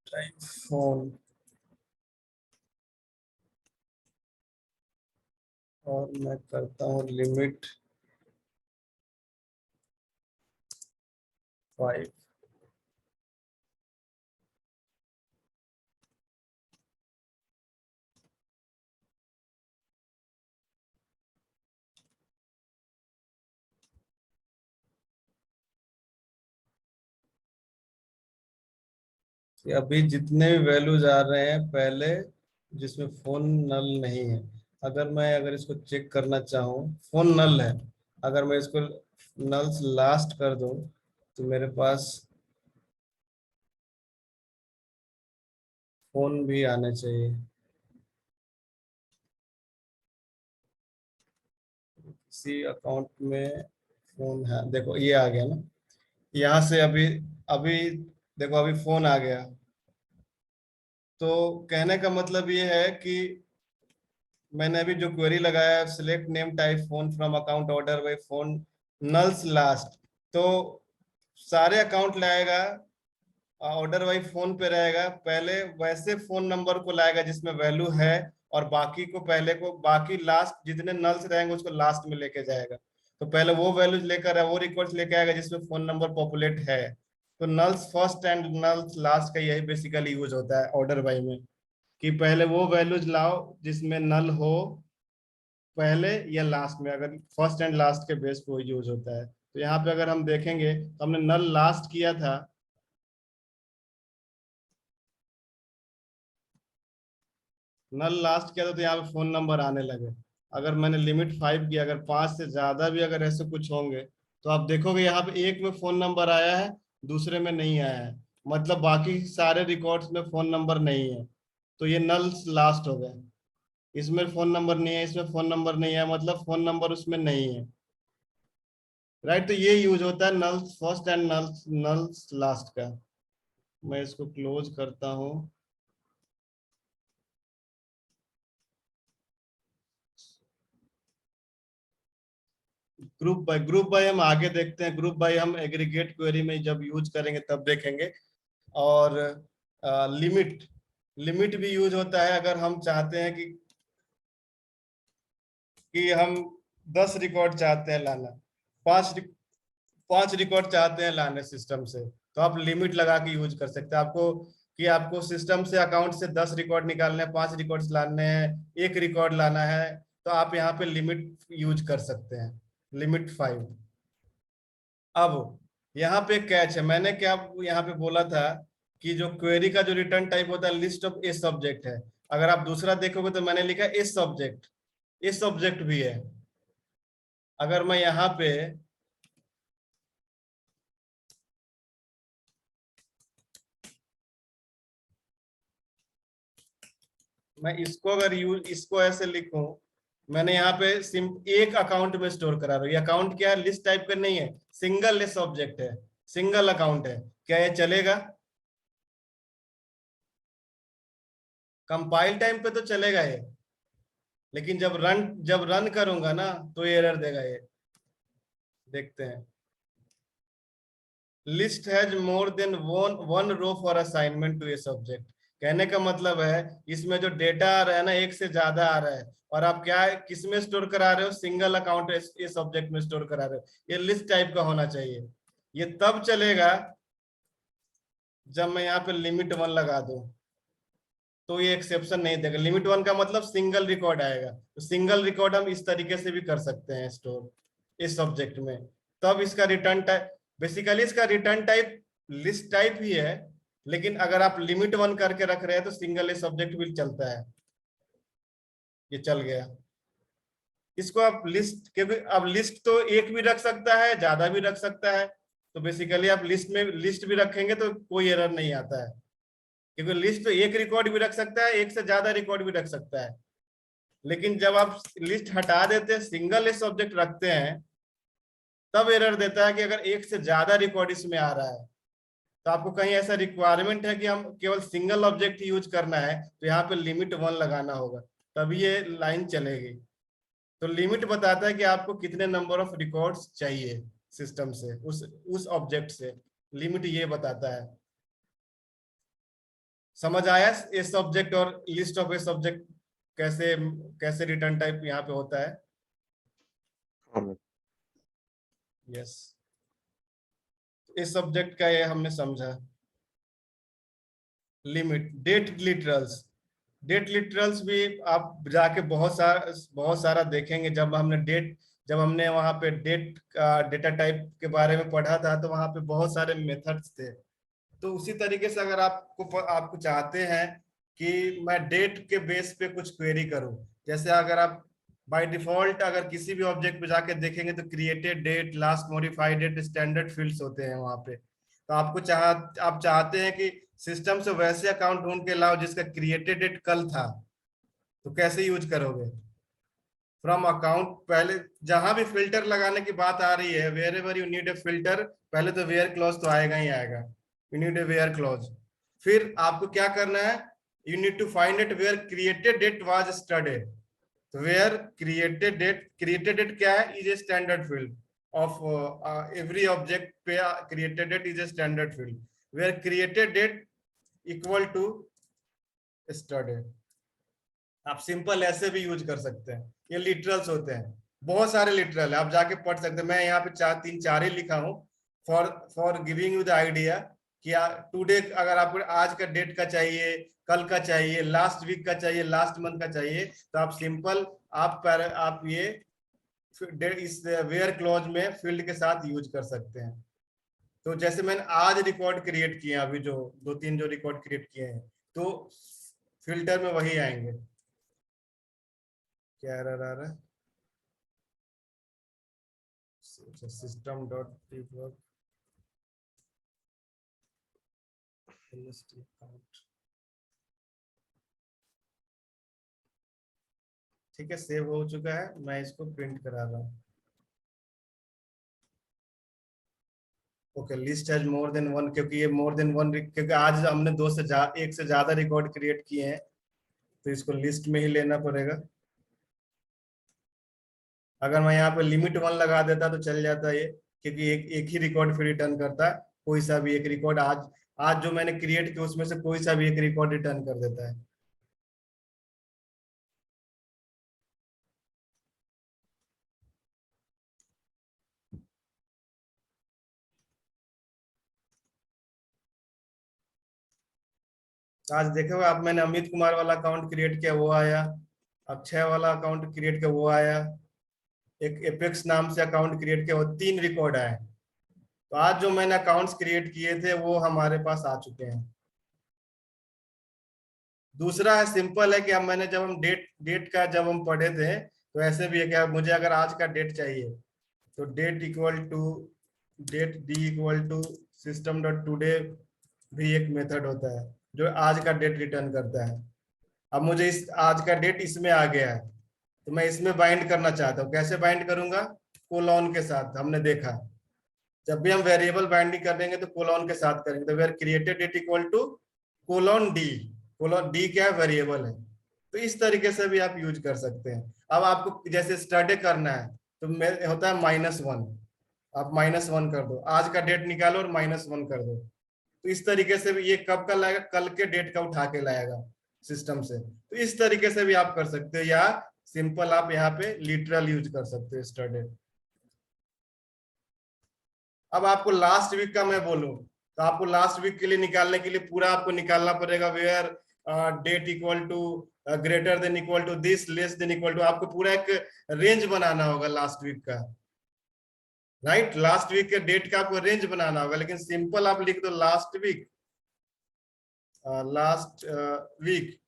टाइप फोन, और मैं करता हूँ लिमिट 5। अभी जितने भी वैल्यूज आ रहे हैं पहले, जिसमें फोन नल नहीं है, अगर इसको चेक करना चाहूँ, फोन नल है, अगर मैं इसको नल्स लास्ट कर दूं तो मेरे पास फोन भी आने चाहिए। इसी अकाउंट में फोन है, देखो ये आ गया ना, यहाँ से अभी अभी देखो अभी फोन आ गया। तो कहने का मतलब ये है कि मैंने अभी जो क्वेरी लगाया, select name type phone from account order bye phone nulls last, तो सारे अकाउंट लाएगा, ऑर्डर वाइज फोन पे रहेगा, पहले वैसे फोन नंबर को लाएगा जिसमें वैल्यू है, और बाकी को पहले को, बाकी लास्ट जितने नल्स रहेंगे उसको लास्ट में लेके जाएगा। तो पहले वो वैल्यूज लेकर वो रिकॉर्ड्स लेके आएगा जिसमें फोन नंबर पॉपुलेट है। तो nulls first and nulls last का यही बेसिकली यूज होता है ऑर्डर बाई में, कि पहले वो वैल्यूज लाओ जिसमें नल हो पहले या लास्ट में, अगर फर्स्ट एंड लास्ट के बेस पे यूज होता है। तो यहाँ पे अगर हम देखेंगे तो हमने नल लास्ट किया था, नल लास्ट किया था, तो यहाँ पे फोन नंबर आने लगे। अगर मैंने लिमिट 5 किया, अगर 5 से ज्यादा भी अगर ऐसे कुछ होंगे तो आप देखोगे यहाँ पे एक में फोन नंबर आया है, दूसरे में नहीं आया है, मतलब बाकी सारे रिकॉर्ड्स में फोन नंबर नहीं है, तो ये नल लास्ट हो गए। इसमें फोन नंबर नहीं है, इसमें फोन नंबर नहीं है, मतलब फोन नंबर उसमें नहीं है, राइट। तो ये यूज होता है nulls first and nulls last का। मैं इसको क्लोज करता हूँ। ग्रुप बाय हम आगे देखते हैं, ग्रुप बाय हम एग्रीगेट क्वेरी में जब यूज करेंगे तब देखेंगे। और लिमिट लिमिट भी यूज होता है अगर हम चाहते हैं कि हम 10 रिकॉर्ड चाहते हैं लाना, 5 रिकॉर्ड चाहते हैं लाने सिस्टम से, तो आप लिमिट लगा के यूज कर सकते हैं। आपको सिस्टम से अकाउंट से 10 रिकॉर्ड निकालने हैं, 5 रिकॉर्ड्स लाने हैं, 1 रिकॉर्ड लाना है, तो आप यहाँ पे लिमिट यूज कर सकते हैं, लिमिट 5। अब यहाँ पे कैच है, मैंने क्या यहाँ पे बोला था कि जो क्वेरी का जो रिटर्न टाइप होता है लिस्ट ऑफ ए सब्जेक्ट है। अगर आप दूसरा देखोगे तो मैंने लिखा ए सब्जेक्ट भी है। अगर मैं यहाँ पे मैं इसको अगर इसको ऐसे लिखूं, मैंने यहाँ पे एक अकाउंट में स्टोर करा रहा हूँ। ये अकाउंट क्या है, लिस्ट टाइप का नहीं है, सिंगल लिस्ट ऑब्जेक्ट है, सिंगल अकाउंट है। क्या ये चलेगा? कंपाइल टाइम पे तो चलेगा ये, लेकिन जब रन करूंगा ना तो एरर देगा ये। देखते हैं, list has more than one row for assignment to a subject. कहने का मतलब है इसमें जो डेटा आ रहा है ना एक से ज्यादा आ रहा है, और आप क्या किस में स्टोर करा रहे हो, सिंगल अकाउंट ए सब्जेक्ट में स्टोर करा रहे हो। ये लिस्ट टाइप का होना चाहिए। ये तब चलेगा जब मैं यहाँ पे लिमिट 1 लगा दूं, तो ये एक्सेप्शन नहीं देगा। लिमिट 1 का मतलब सिंगल रिकॉर्ड आएगा, तो सिंगल रिकॉर्ड हम इस तरीके से भी कर सकते हैं स्टोर इस सब्जेक्ट में। तब इसका रिटर्न टाइप, बेसिकली इसका रिटर्न टाइप लिस्ट टाइप ही है, लेकिन अगर आप लिमिट 1 करके रख रहे हैं तो सिंगल सब्जेक्ट भी चलता है। ये चल गया। इसको आप लिस्ट, क्योंकि अब लिस्ट तो एक भी रख सकता है, ज्यादा भी रख सकता है, तो बेसिकली आप लिस्ट में लिस्ट भी रखेंगे तो कोई एरर नहीं आता है, क्योंकि लिस्ट तो एक रिकॉर्ड भी रख सकता है, एक से ज्यादा रिकॉर्ड भी रख सकता है। लेकिन जब आप लिस्ट हटा देते हैं, सिंगल लिस्ट ऑब्जेक्ट रखते हैं, तब एरर देता है कि अगर एक से ज्यादा रिकॉर्ड इसमें आ रहा है। तो आपको कहीं ऐसा रिक्वायरमेंट है कि हम केवल सिंगल ऑब्जेक्ट यूज करना है, तो यहाँ पे लिमिट 1 लगाना होगा, तभी ये लाइन चलेगी। तो लिमिट बताता है कि आपको कितने नंबर ऑफ रिकॉर्ड्स चाहिए सिस्टम से, उस ऑब्जेक्ट से, लिमिट ये बताता है। समझ आया इस ऑब्जेक्ट और लिस्ट ऑफ इस ऑब्जेक्ट कैसे कैसे रिटर्न टाइप यहाँ पे होता है? हाँ मैम। यस, इस ऑब्जेक्ट का ये हमने समझा। Limit, date literals, date literals भी आप जाके बहुत सारा देखेंगे। जब हमने वहां पे डेट डेटा टाइप के बारे में पढ़ा था, तो वहां पे बहुत सारे मेथड्स थे। तो उसी तरीके से अगर आपको चाहते हैं कि मैं डेट के बेस पे कुछ क्वेरी करूं, जैसे अगर आप बाय डिफॉल्ट अगर किसी भी ऑब्जेक्ट पे जाके देखेंगे तो created date, last modified date, standard fields होते हैं वहां पे। तो आप चाहते हैं कि सिस्टम से वैसे अकाउंट ढूंढ के लाओ जिसका क्रिएटेड डेट कल था, तो कैसे यूज करोगे? फ्रॉम अकाउंट, पहले जहां भी फिल्टर लगाने की बात आ रही है, where ever you need a filter, पहले तो वेयर क्लॉज तो आएगा ही आएगा, you need a where clause. फिर आपको क्या करना है, you need to find it where created date was studied. तो वेयर क्रिएटेड डेट क्या है? Is a standard field of every object पे, created date is a standard field, where created date equal to studied. आप simple ऐसे भी use कर सकते हैं। ये लिटरल्स होते हैं, बहुत सारे लिटरल है, आप जाके पढ़ सकते हैं। मैं यहाँ पे चार ही लिखा हूँ for giving you the idea कि टुडे अगर आपको आज का डेट का चाहिए, कल का चाहिए, लास्ट वीक का चाहिए, लास्ट मंथ का चाहिए, तो आप सिंपल आप ये इस वेयर क्लॉज में फील्ड के साथ यूज कर सकते हैं। तो जैसे मैंने आज रिकॉर्ड क्रिएट किए, अभी जो 2-3 जो रिकॉर्ड क्रिएट किए हैं, तो फिल्टर में वही आएंगे। क्या एरर आ रहा है? सिस्टम डॉट डिबग ठीक है, सेव हो चुका है, मैं इसको प्रिंट करा रहा हूँ। Okay, list has more then 1, क्योंकि ये मोर देन 1, क्योंकि आज हमने एक से ज्यादा रिकॉर्ड क्रिएट किए हैं, तो इसको लिस्ट में ही लेना पड़ेगा। अगर मैं यहाँ पे लिमिट 1 लगा देता तो चल जाता ये, क्योंकि एक ही रिकॉर्ड फिर रिटर्न करता है, कोई सा भी एक रिकॉर्ड आज जो मैंने क्रिएट किया उसमें से कोई सा भी एक रिकॉर्ड रिटर्न कर देता है। आज देखे हुए आप, मैंने अमित कुमार वाला अकाउंट क्रिएट किया, वो आया। अक्षय वाला अकाउंट क्रिएट किया, वो आया। एक एपेक्स नाम से अकाउंट क्रिएट किया, वो 3 रिकॉर्ड आए। तो आज जो मैंने अकाउंट्स क्रिएट किए थे वो हमारे पास आ चुके हैं। दूसरा है, सिंपल है कि जब हम डेट का जब हम पढ़े थे, तो ऐसे भी है कि मुझे अगर आज का डेट चाहिए, तो date D equal to system dot today भी एक मेथड होता है जो आज का डेट रिटर्न करता है। अब मुझे इस आज का डेट इसमें आ गया है, तो मैं इसमें बाइंड करना चाहता हूँ। कैसे बाइंड करूंगा? कोलॉन के साथ। हमने देखा जब भी हम वेरिएबल बाइंडिंग करेंगे तो कोलॉन के साथ करेंगे। तो where created date equal to colon D क्या है? वेरिएबल है। तो इस तरीके से भी आप यूज कर सकते हैं। अब आपको जैसे स्टडी करना है तो होता है -1, आप -1 कर दो, आज का डेट निकालो और -1 कर दो। तो इस तरीके से भी ये कब का लाएगा? कल के डेट का उठा के लाएगा सिस्टम से। तो इस तरीके से भी आप कर सकते हो, या सिंपल आप यहाँ पे लिटरल यूज कर सकते हो स्टडी। अब आपको लास्ट वीक का मैं बोलूं, तो आपको लास्ट वीक के लिए निकालने के लिए पूरा आपको निकालना पड़ेगा। Where date equal to greater than equal to this, less than equal to, आपको पूरा एक रेंज बनाना होगा लास्ट वीक का, राइट? लास्ट वीक के डेट का आपको रेंज बनाना होगा। लेकिन सिंपल आप लिख दो लास्ट वीक,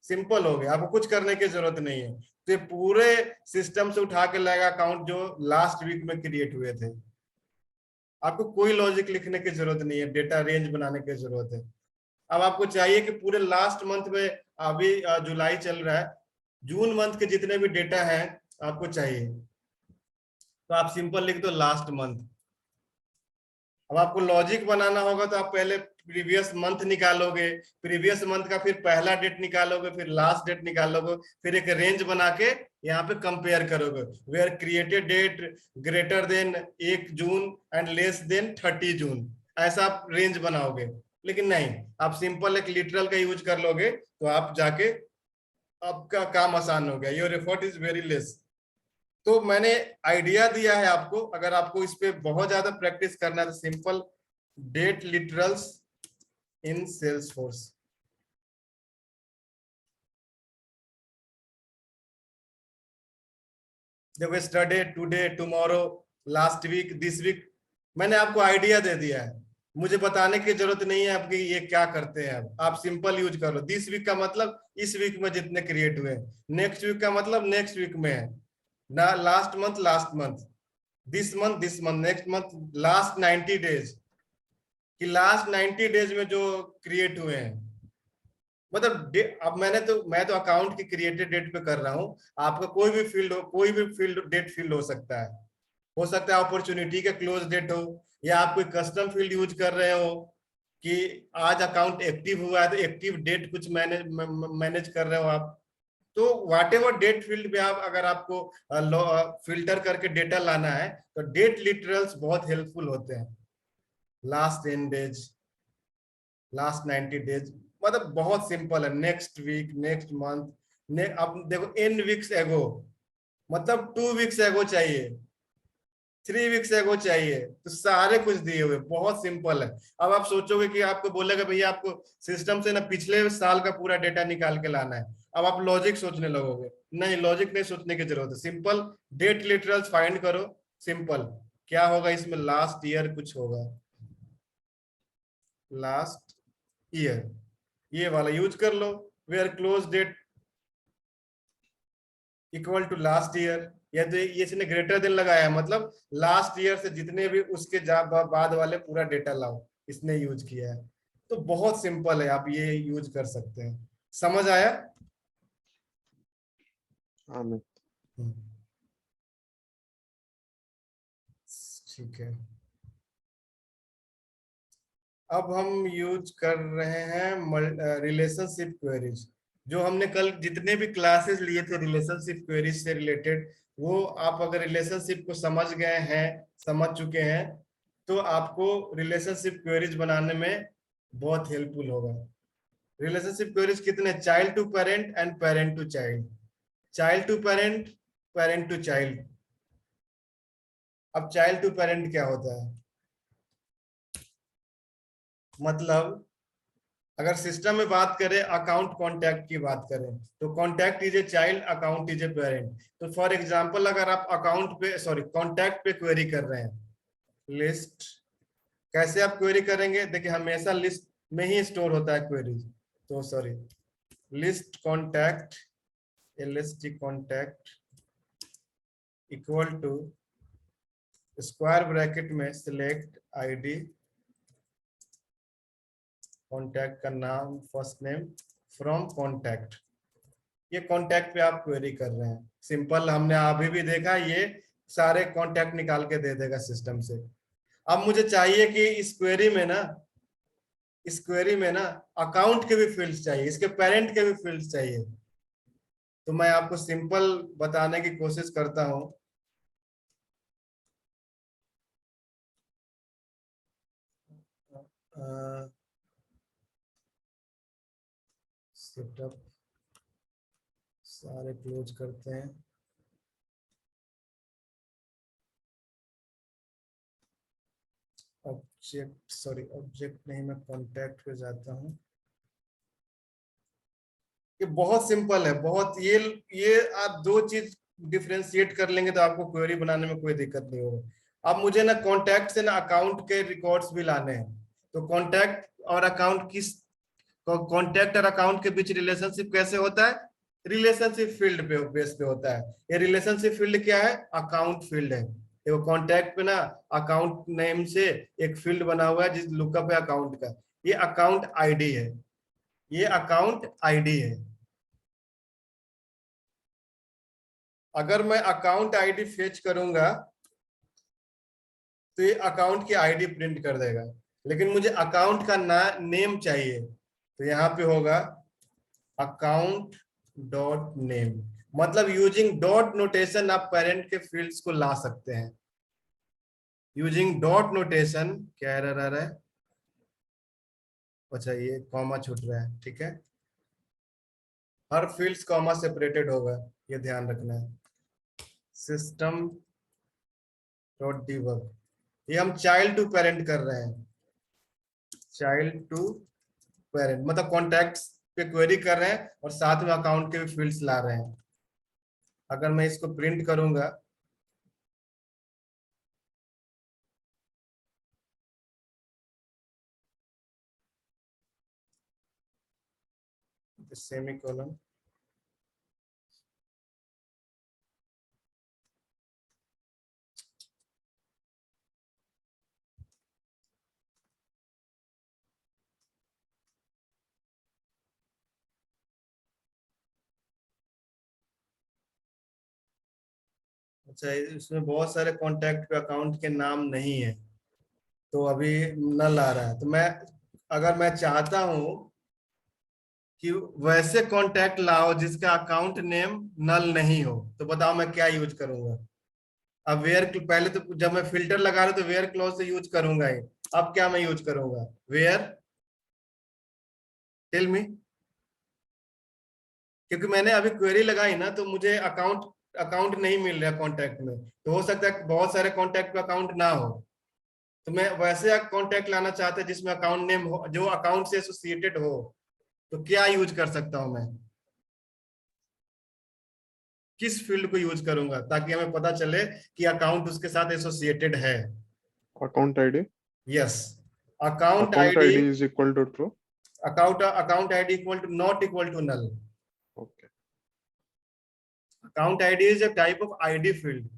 सिंपल हो गया, आपको कुछ करने की जरूरत नहीं है। तो ये पूरे सिस्टम से उठा के लाएगा अकाउंट जो लास्ट वीक में क्रिएट हुए थे। आपको कोई लॉजिक लिखने की जरूरत नहीं है, डेटा रेंज बनाने की जरूरत है। अब आपको चाहिए कि पूरे लास्ट मंथ में, अभी जुलाई चल रहा है, जून मंथ के जितने भी डेटा हैं आपको चाहिए, तो आप सिंपल लिख दो लास्ट मंथ। अब आपको लॉजिक बनाना होगा तो आप पहले प्रीवियस मंथ निकालोगे, प्रीवियस मंथ का फिर पहला डेट निकालोगे, फिर लास्ट डेट निकालोगे, फिर एक रेंज बना के यहाँ पे कंपेयर करोगे, where created date greater than 1 June and less than 30 June, ऐसा आप रेंज बनाओगे। लेकिन नहीं, आप सिंपल एक लिटरल का यूज कर लोगे तो आप जाके आपका काम आसान हो गया, your effort is very less. तो मैंने आइडिया दिया है आपको, अगर आपको इस पे बहुत ज्यादा प्रैक्टिस करना है तो simple date literals in Salesforce. जब yesterday, today, tomorrow, last week, this week, मैंने आपको आइडिया दे दिया है, मुझे बताने की जरूरत नहीं है आपकी ये क्या करते हैं। आप सिंपल यूज करो। दिस वीक का मतलब इस वीक में जितने क्रिएट हुए, नेक्स्ट वीक का मतलब नेक्स्ट वीक में है ना, last month, this month, next month, last 90 days कि लास्ट 90 डेज में जो क्रिएट हुए हैं। मतलब अब मैं तो अकाउंट की क्रिएटेड डेट पे कर रहा हूं, आपका कोई भी फील्ड डेट फील्ड हो सकता है अपॉर्चुनिटी का क्लोज डेट हो, या आप कोई कस्टम फील्ड यूज कर रहे हो कि आज अकाउंट एक्टिव हुआ है तो एक्टिव डेट कुछ मैनेज कर रहे हो आप। तो व्हाट एवर डेट फील्ड में आप, अगर आपको फिल्टर करके डेटा लाना है तो डेट लिटरल्स बहुत हेल्पफुल होते हैं। लास्ट 10 डेज, लास्ट 90 डेज, मतलब बहुत सिंपल है। नेक्स्ट वीक, नेक्स्ट मंथ, अब देखो n वीक्स एगो, मतलब 2 वीक्स एगो चाहिए, 3 वीक्स एगो चाहिए, तो सारे कुछ दिए हुए, बहुत सिंपल है। अब आप सोचोगे कि आपको बोलेगा भैया आपको सिस्टम से ना पिछले साल का पूरा डेटा निकाल के लाना है, अब आप लॉजिक सोचने लगोगे। नहीं, लॉजिक नहीं सोचने की जरूरत है, सिंपल डेट लिटरल्स फाइंड करो। सिंपल क्या होगा इसमें, लास्ट ईयर कुछ होगा, लास्ट ईयर, ये वाला यूज कर लो, where close date equal to last year, या तो ये इसने ग्रेटर देन लगाया है, मतलब लास्ट ईयर से जितने भी उसके बाद वाले पूरा डेटा लाओ, इसने यूज किया है। तो बहुत सिंपल है, आप ये यूज कर सकते हैं। समझ आया? आमिर। ठीक है, अब हम यूज कर रहे हैं रिलेशनशिप क्वेरीज। जो हमने कल जितने भी क्लासेस लिए थे रिलेशनशिप क्वेरीज से रिलेटेड, वो आप अगर रिलेशनशिप को समझ गए हैं, समझ चुके हैं, तो आपको रिलेशनशिप क्वेरीज बनाने में बहुत हेल्पफुल होगा। रिलेशनशिप क्वेरीज कितने, child to parent and parent to child, child to parent, parent to child. अब चाइल्ड टू पेरेंट क्या होता है, मतलब अगर सिस्टम में बात करें, अकाउंट कॉन्टैक्ट की बात करें, तो contact is a child, account is a parent. तो फॉर एग्जांपल अगर आप कॉन्टैक्ट पे क्वेरी कर रहे हैं, लिस्ट कैसे आप क्वेरी करेंगे, देखिए हमेशा लिस्ट में ही स्टोर होता है क्वेरी। तो list contact, lst contact equal to square bracket में सिलेक्ट आईडी, कॉन्टैक्ट का नाम, फर्स्ट नेम, फ्रॉम कॉन्टैक्ट। ये कॉन्टैक्ट पे आप क्वेरी कर रहे हैं, सिंपल। हमने अभी भी देखा, ये सारे कॉन्टैक्ट निकाल के दे देगा सिस्टम से। अब मुझे चाहिए कि इस क्वेरी में ना अकाउंट के भी फील्ड्स चाहिए, इसके पेरेंट के भी फील्ड्स चाहिए। तो मैं आपको सिंपल बताने की कोशिश करता हूं। सेटअप सारे क्लोज करते हैं। ऑब्जेक्ट नहीं, मैं कॉन्टैक्ट पे जाता हूं। ये बहुत सिंपल है, बहुत। ये आप दो चीज डिफरेंशिएट कर लेंगे तो आपको क्वेरी बनाने में कोई दिक्कत नहीं होगा। अब मुझे ना कॉन्टैक्ट से ना अकाउंट के रिकॉर्ड्स भी लाने हैं, तो कॉन्टैक्ट और अकाउंट और अकाउंट के बीच रिलेशनशिप कैसे होता है, रिलेशनशिप फील्ड पे बेस पे होता है। ये रिलेशनशिप फील्ड क्या है? अकाउंट फील्ड है। देखो कॉन्टैक्ट पे ना अकाउंट नेम से एक फील्ड बना हुआ है जिस लुकअप है अकाउंट का, ये अकाउंट आईडी है, ये अकाउंट आईडी है। अगर मैं अकाउंट आईडी फेच करूंगा तो ये अकाउंट की आईडी प्रिंट कर देगा, लेकिन मुझे अकाउंट का नेम चाहिए, तो यहाँ पे होगा अकाउंट डॉट नेम। मतलब यूजिंग डॉट नोटेशन आप पेरेंट के फील्ड्स को ला सकते हैं। यूजिंग डॉट नोटेशन, क्या एरर आ रहा है? अच्छा ये कॉमा छूट रहा है, ठीक है। हर फील्ड्स कॉमा सेपरेटेड होगा, ये ध्यान रखना है। सिस्टम डॉट डिबग, ये हम चाइल्ड टू पेरेंट कर रहे हैं। चाइल्ड टू पेरेंट मतलब कॉन्टैक्ट्स पे क्वेरी कर रहे हैं और साथ में अकाउंट के भी फील्ड्स ला रहे हैं। अगर मैं इसको प्रिंट करूंगा सेमीकोलन, अच्छा इसमें बहुत सारे कॉन्टैक्ट पे अकाउंट के नाम नहीं है, तो अभी नल आ रहा है। तो मैं अगर मैं चाहता हूं कि वैसे कॉन्टैक्ट लाओ जिसका अकाउंट नेम नल नहीं हो, तो बताओ मैं क्या यूज करूंगा? अब वेयर, पहले तो जब मैं फिल्टर लगा रहा हूं तो वेयर क्लॉज से यूज करूंगा ही। अब क्या मैं यूज करूंगा? Where, tell me. क्योंकि मैंने अभी क्वेरी लगाई ना, तो मुझे अकाउंट अकाउंट नहीं मिल रहा कॉन्टैक्ट में, तो हो सकता है बहुत सारे कॉन्टैक्ट पे अकाउंट ना हो। तो मैं वैसे कॉन्टैक्ट लाना चाहता है जिसमें अकाउंट नेम हो, जो अकाउंट से एसोसिएटेड हो। तो क्या यूज कर सकता हूं मैं? किस फील्ड को यूज करूंगा ताकि हमें पता चले कि अकाउंट उसके साथ एसोसिएटेड है? Account ID, yes, account account ID. ID is equal to true. Account ID equal to not equal to null. Okay, account ID is a type of ID field.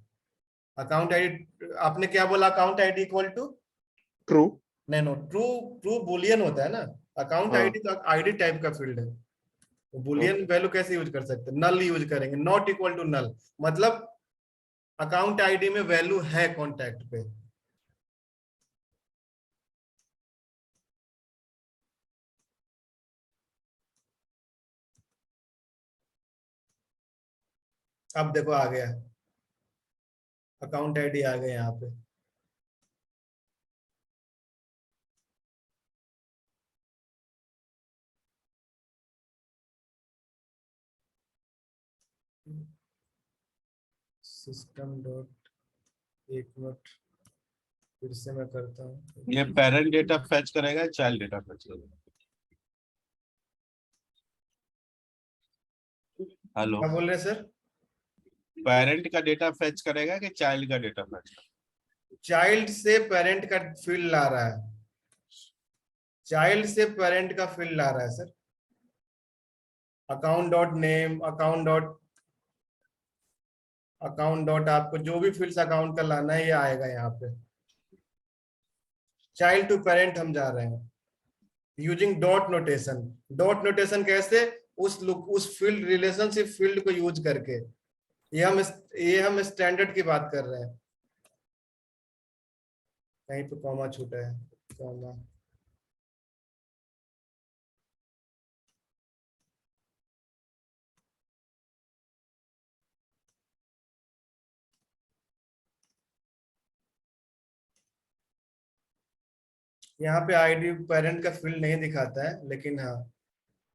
Account ID, आपने क्या बोला? Account ID equal to true. नहीं, no, true. True boolean होता है ना। Account हाँ, ID तो ID type का फील्ड है, तो बुलियन ओके, वैल्यू कैसे यूज कर सकते हैं? नल यूज करेंगे, नॉट इक्वल टू नल। मतलब अकाउंट आईडी में वैल्यू है कॉन्टैक्ट पे। अब देखो आ गया, अकाउंट आईडी आ गए यहाँ पे। सिस्टम डॉट, एक मिनट फिर से मैं करता हूँ। ये पेरेंट डेटा फेच करेगा, चाइल्ड डेटा फेच करेगा? हेलो, क्या बोल रहे हैं सर? पेरेंट का डेटा फेच करेगा कि चाइल्ड का डेटा फेच करेगा? चाइल्ड से पेरेंट का फील्ड ला रहा है, चाइल्ड से पेरेंट का फील्ड ला रहा है sir. Account dot name, account dot आपको जो भी फील्ड्स अकाउंट का लाना है ये आएगा यहाँ पे। चाइल्ड टू पेरेंट हम जा रहे हैं using dot notation. Dot notation कैसे? उस फील्ड, रिलेशनशिप फील्ड को यूज करके। ये हम स्टैंडर्ड की बात कर रहे हैं। कहीं पे कॉमा छूटा है, कॉमा। यहाँ पे आईडी पेरेंट का फील्ड नहीं दिखाता है, लेकिन हाँ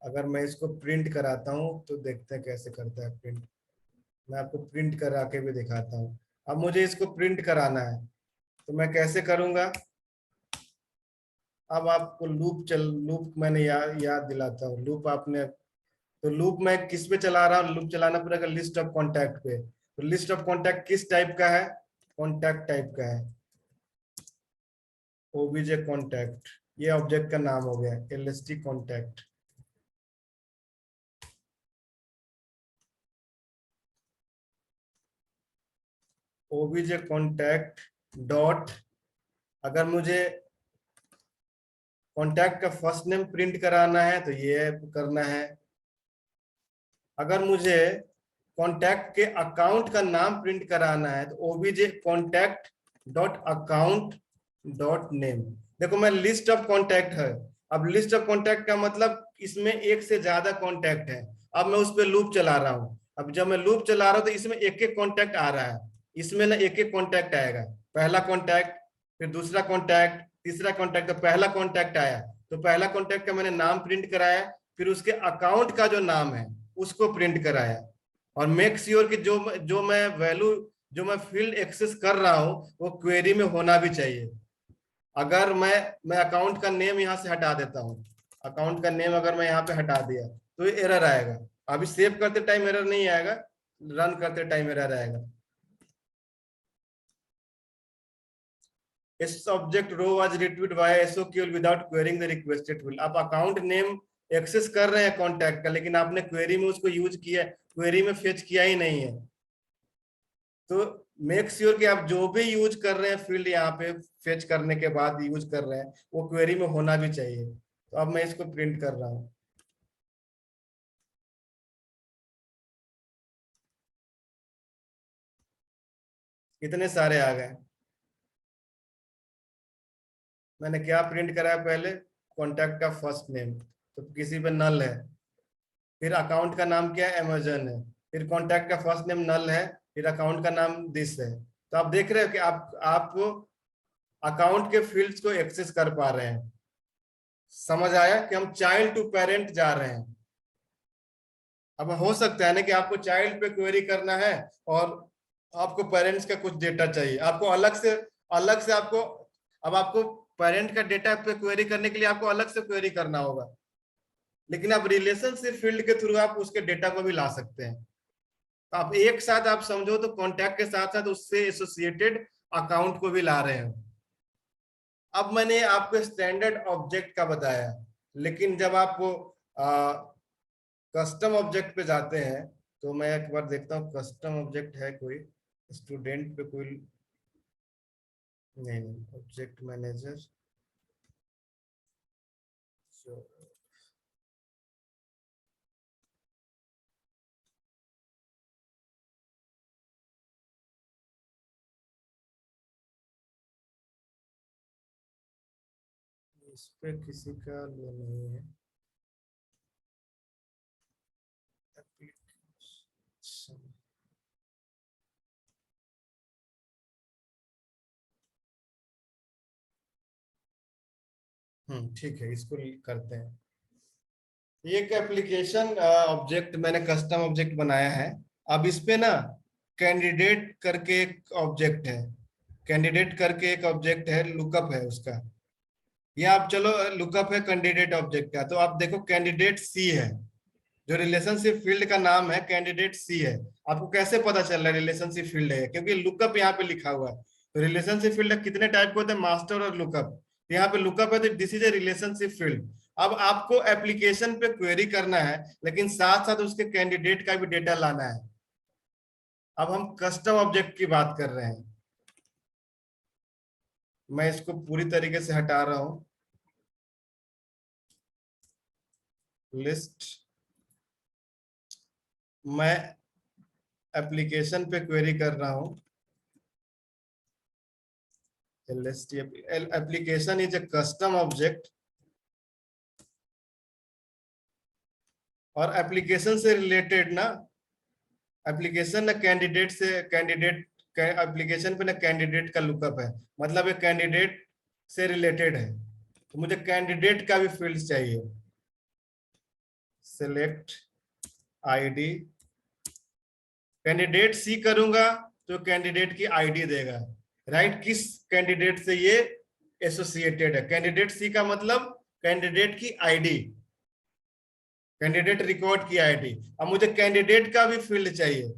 अगर मैं इसको प्रिंट कराता हूँ तो देखते हैं कैसे करता है प्रिंट। मैं आपको प्रिंट करा के भी दिखाता हूँ। अब मुझे इसको प्रिंट कराना है, तो मैं कैसे करूंगा? अब आपको लूप मैंने याद दिलाता हूँ। लूप आपने, तो लूप मैं किस पे चला रहा हूँ? लूप चलाना पड़ेगा लिस्ट ऑफ कॉन्टैक्ट पे। तो लिस्ट ऑफ कॉन्टैक्ट किस टाइप का है? कॉन्टैक्ट टाइप का है। ओबीजे कॉन्टैक्ट, ये ऑब्जेक्ट का नाम हो गया, LST contact. obj contact dot, अगर मुझे कॉन्टैक्ट का फर्स्ट नेम प्रिंट कराना है तो ये करना है। अगर मुझे कॉन्टैक्ट के अकाउंट का नाम प्रिंट कराना है तो obj contact dot account dot name. देखो मैं लिस्ट ऑफ कॉन्टैक्ट है, अब लिस्ट ऑफ कॉन्टैक्ट का मतलब इसमें एक से ज्यादा कॉन्टैक्ट है। अब मैं उस पर लूप चला रहा हूँ, अब जब मैं लूप चला रहा हूँ तो इसमें एक एक कॉन्टैक्ट आ रहा है, इसमें ना एक एक कॉन्टैक्ट आएगा, पहला कॉन्टैक्ट, फिर दूसरा कॉन्टैक्ट, तीसरा कॉन्टैक्ट, तो पहला कॉन्टैक्ट आया तो पहला कॉन्टैक्ट का मैंने नाम प्रिंट कराया, फिर उसके अकाउंट का जो नाम है उसको प्रिंट कराया, और मेक श्योर कि जो मैं वैल्यू, जो मैं फील्ड एक्सेस कर रहा हूं वो क्वेरी में होना भी चाहिए। अगर मैं अकाउंट का नेम यहाँ से हटा देता हूँ, अकाउंट का नेम अगर मैं यहाँ पे हटा दिया तो ये एरर आएगा। अभी सेव करते टाइम एरर नहीं आएगा, रन करते टाइम एरर आएगा। इस object row was retrieved by SOQL without querying the requested field. आप अकाउंट नेम एक्सेस कर रहे हैं कॉन्टैक्ट का, लेकिन आपने क्वेरी में उसको यूज किया, क्वेरी में फेच किया ही नहीं है। तो मेक श्योर कि आप जो भी यूज कर रहे हैं फील्ड यहाँ पे फेच करने के बाद यूज कर रहे हैं वो क्वेरी में होना भी चाहिए। तो अब मैं इसको प्रिंट कर रहा हूँ। कितने सारे आ गए। मैंने क्या प्रिंट कराया पहले, कॉन्टैक्ट का फर्स्ट नेम, तो किसी पे नल है, फिर अकाउंट का नाम क्या है, अमेजन है, फिर कॉन्टैक्ट का फर्स्ट नेम नल है, फिर अकाउंट का नाम दिस है। तो आप देख रहे हो कि आप अकाउंट के फील्ड्स को एक्सेस कर पा रहे हैं। समझ आया कि हम चाइल्ड टू पेरेंट जा रहे हैं। अब हो सकता है ना कि आपको चाइल्ड पे क्वेरी करना है और आपको पेरेंट्स का कुछ डेटा चाहिए, आपको अलग से आपको, अब आपको पेरेंट का डेटा पे क्वेरी करने के लिए आपको अलग से क्वेरी करना होगा, लेकिन आप रिलेशनशिप फील्ड के थ्रू आप उसके डेटा को भी ला सकते हैं। तो आप एक साथ आप समझो तो कॉन्टैक्ट के साथ साथ उससे एसोसिएटेड अकाउंट को भी ला रहे हैं। अब मैंने आपको स्टैंडर्ड ऑब्जेक्ट का बताया, लेकिन जब आप कस्टम ऑब्जेक्ट पे जाते हैं तो मैं एक बार देखता हूँ कस्टम ऑब्जेक्ट है कोई, स्टूडेंट पे कोई नहीं, ऑब्जेक्ट मैनेजर, इस पे किसी का वो नहीं है। ठीक है, इसको करते हैं। एक एप्लीकेशन ऑब्जेक्ट मैंने कस्टम ऑब्जेक्ट बनाया है। अब इस पे ना कैंडिडेट करके एक ऑब्जेक्ट है, कैंडिडेट करके एक ऑब्जेक्ट है, लुकअप है उसका। ये आप चलो लुकअप है कैंडिडेट ऑब्जेक्ट का, तो आप देखो कैंडिडेट सी है, जो रिलेशनशिप फील्ड का नाम है कैंडिडेट सी है। आपको कैसे पता चल रहा है रिलेशनशिप फील्ड है, क्योंकि लुकअप यहाँ पे लिखा हुआ है। तो रिलेशनशिप फील्ड कितने टाइप के होते हैं, मास्टर और लुकअप। यहाँ पे लुकअप है तो this is A relationship field. अब आपको एप्लीकेशन पे क्वेरी करना है, लेकिन साथ साथ उसके कैंडिडेट का भी डेटा लाना है। अब हम कस्टम ऑब्जेक्ट की बात कर रहे हैं। मैं इसको पूरी तरीके से हटा रहा हूं, लिस्ट। मैं एप्लीकेशन पे क्वेरी कर रहा हूं, list. Application is a custom object, और एप्लीकेशन से रिलेटेड ना, एप्लीकेशन ना कैंडिडेट से, कैंडिडेट एप्लीकेशन पे ना कैंडिडेट का लुकअप है, मतलब एक कैंडिडेट से रिलेटेड है। तो मुझे कैंडिडेट का भी फील्ड चाहिए। सिलेक्ट आईडी, कैंडिडेट सी करूंगा तो कैंडिडेट की आईडी देगा, राइट। किस कैंडिडेट से ये एसोसिएटेड है, कैंडिडेट सी का मतलब कैंडिडेट की आईडी, कैंडिडेट रिकॉर्ड की आईडी। अब मुझे कैंडिडेट का भी फील्ड चाहिए,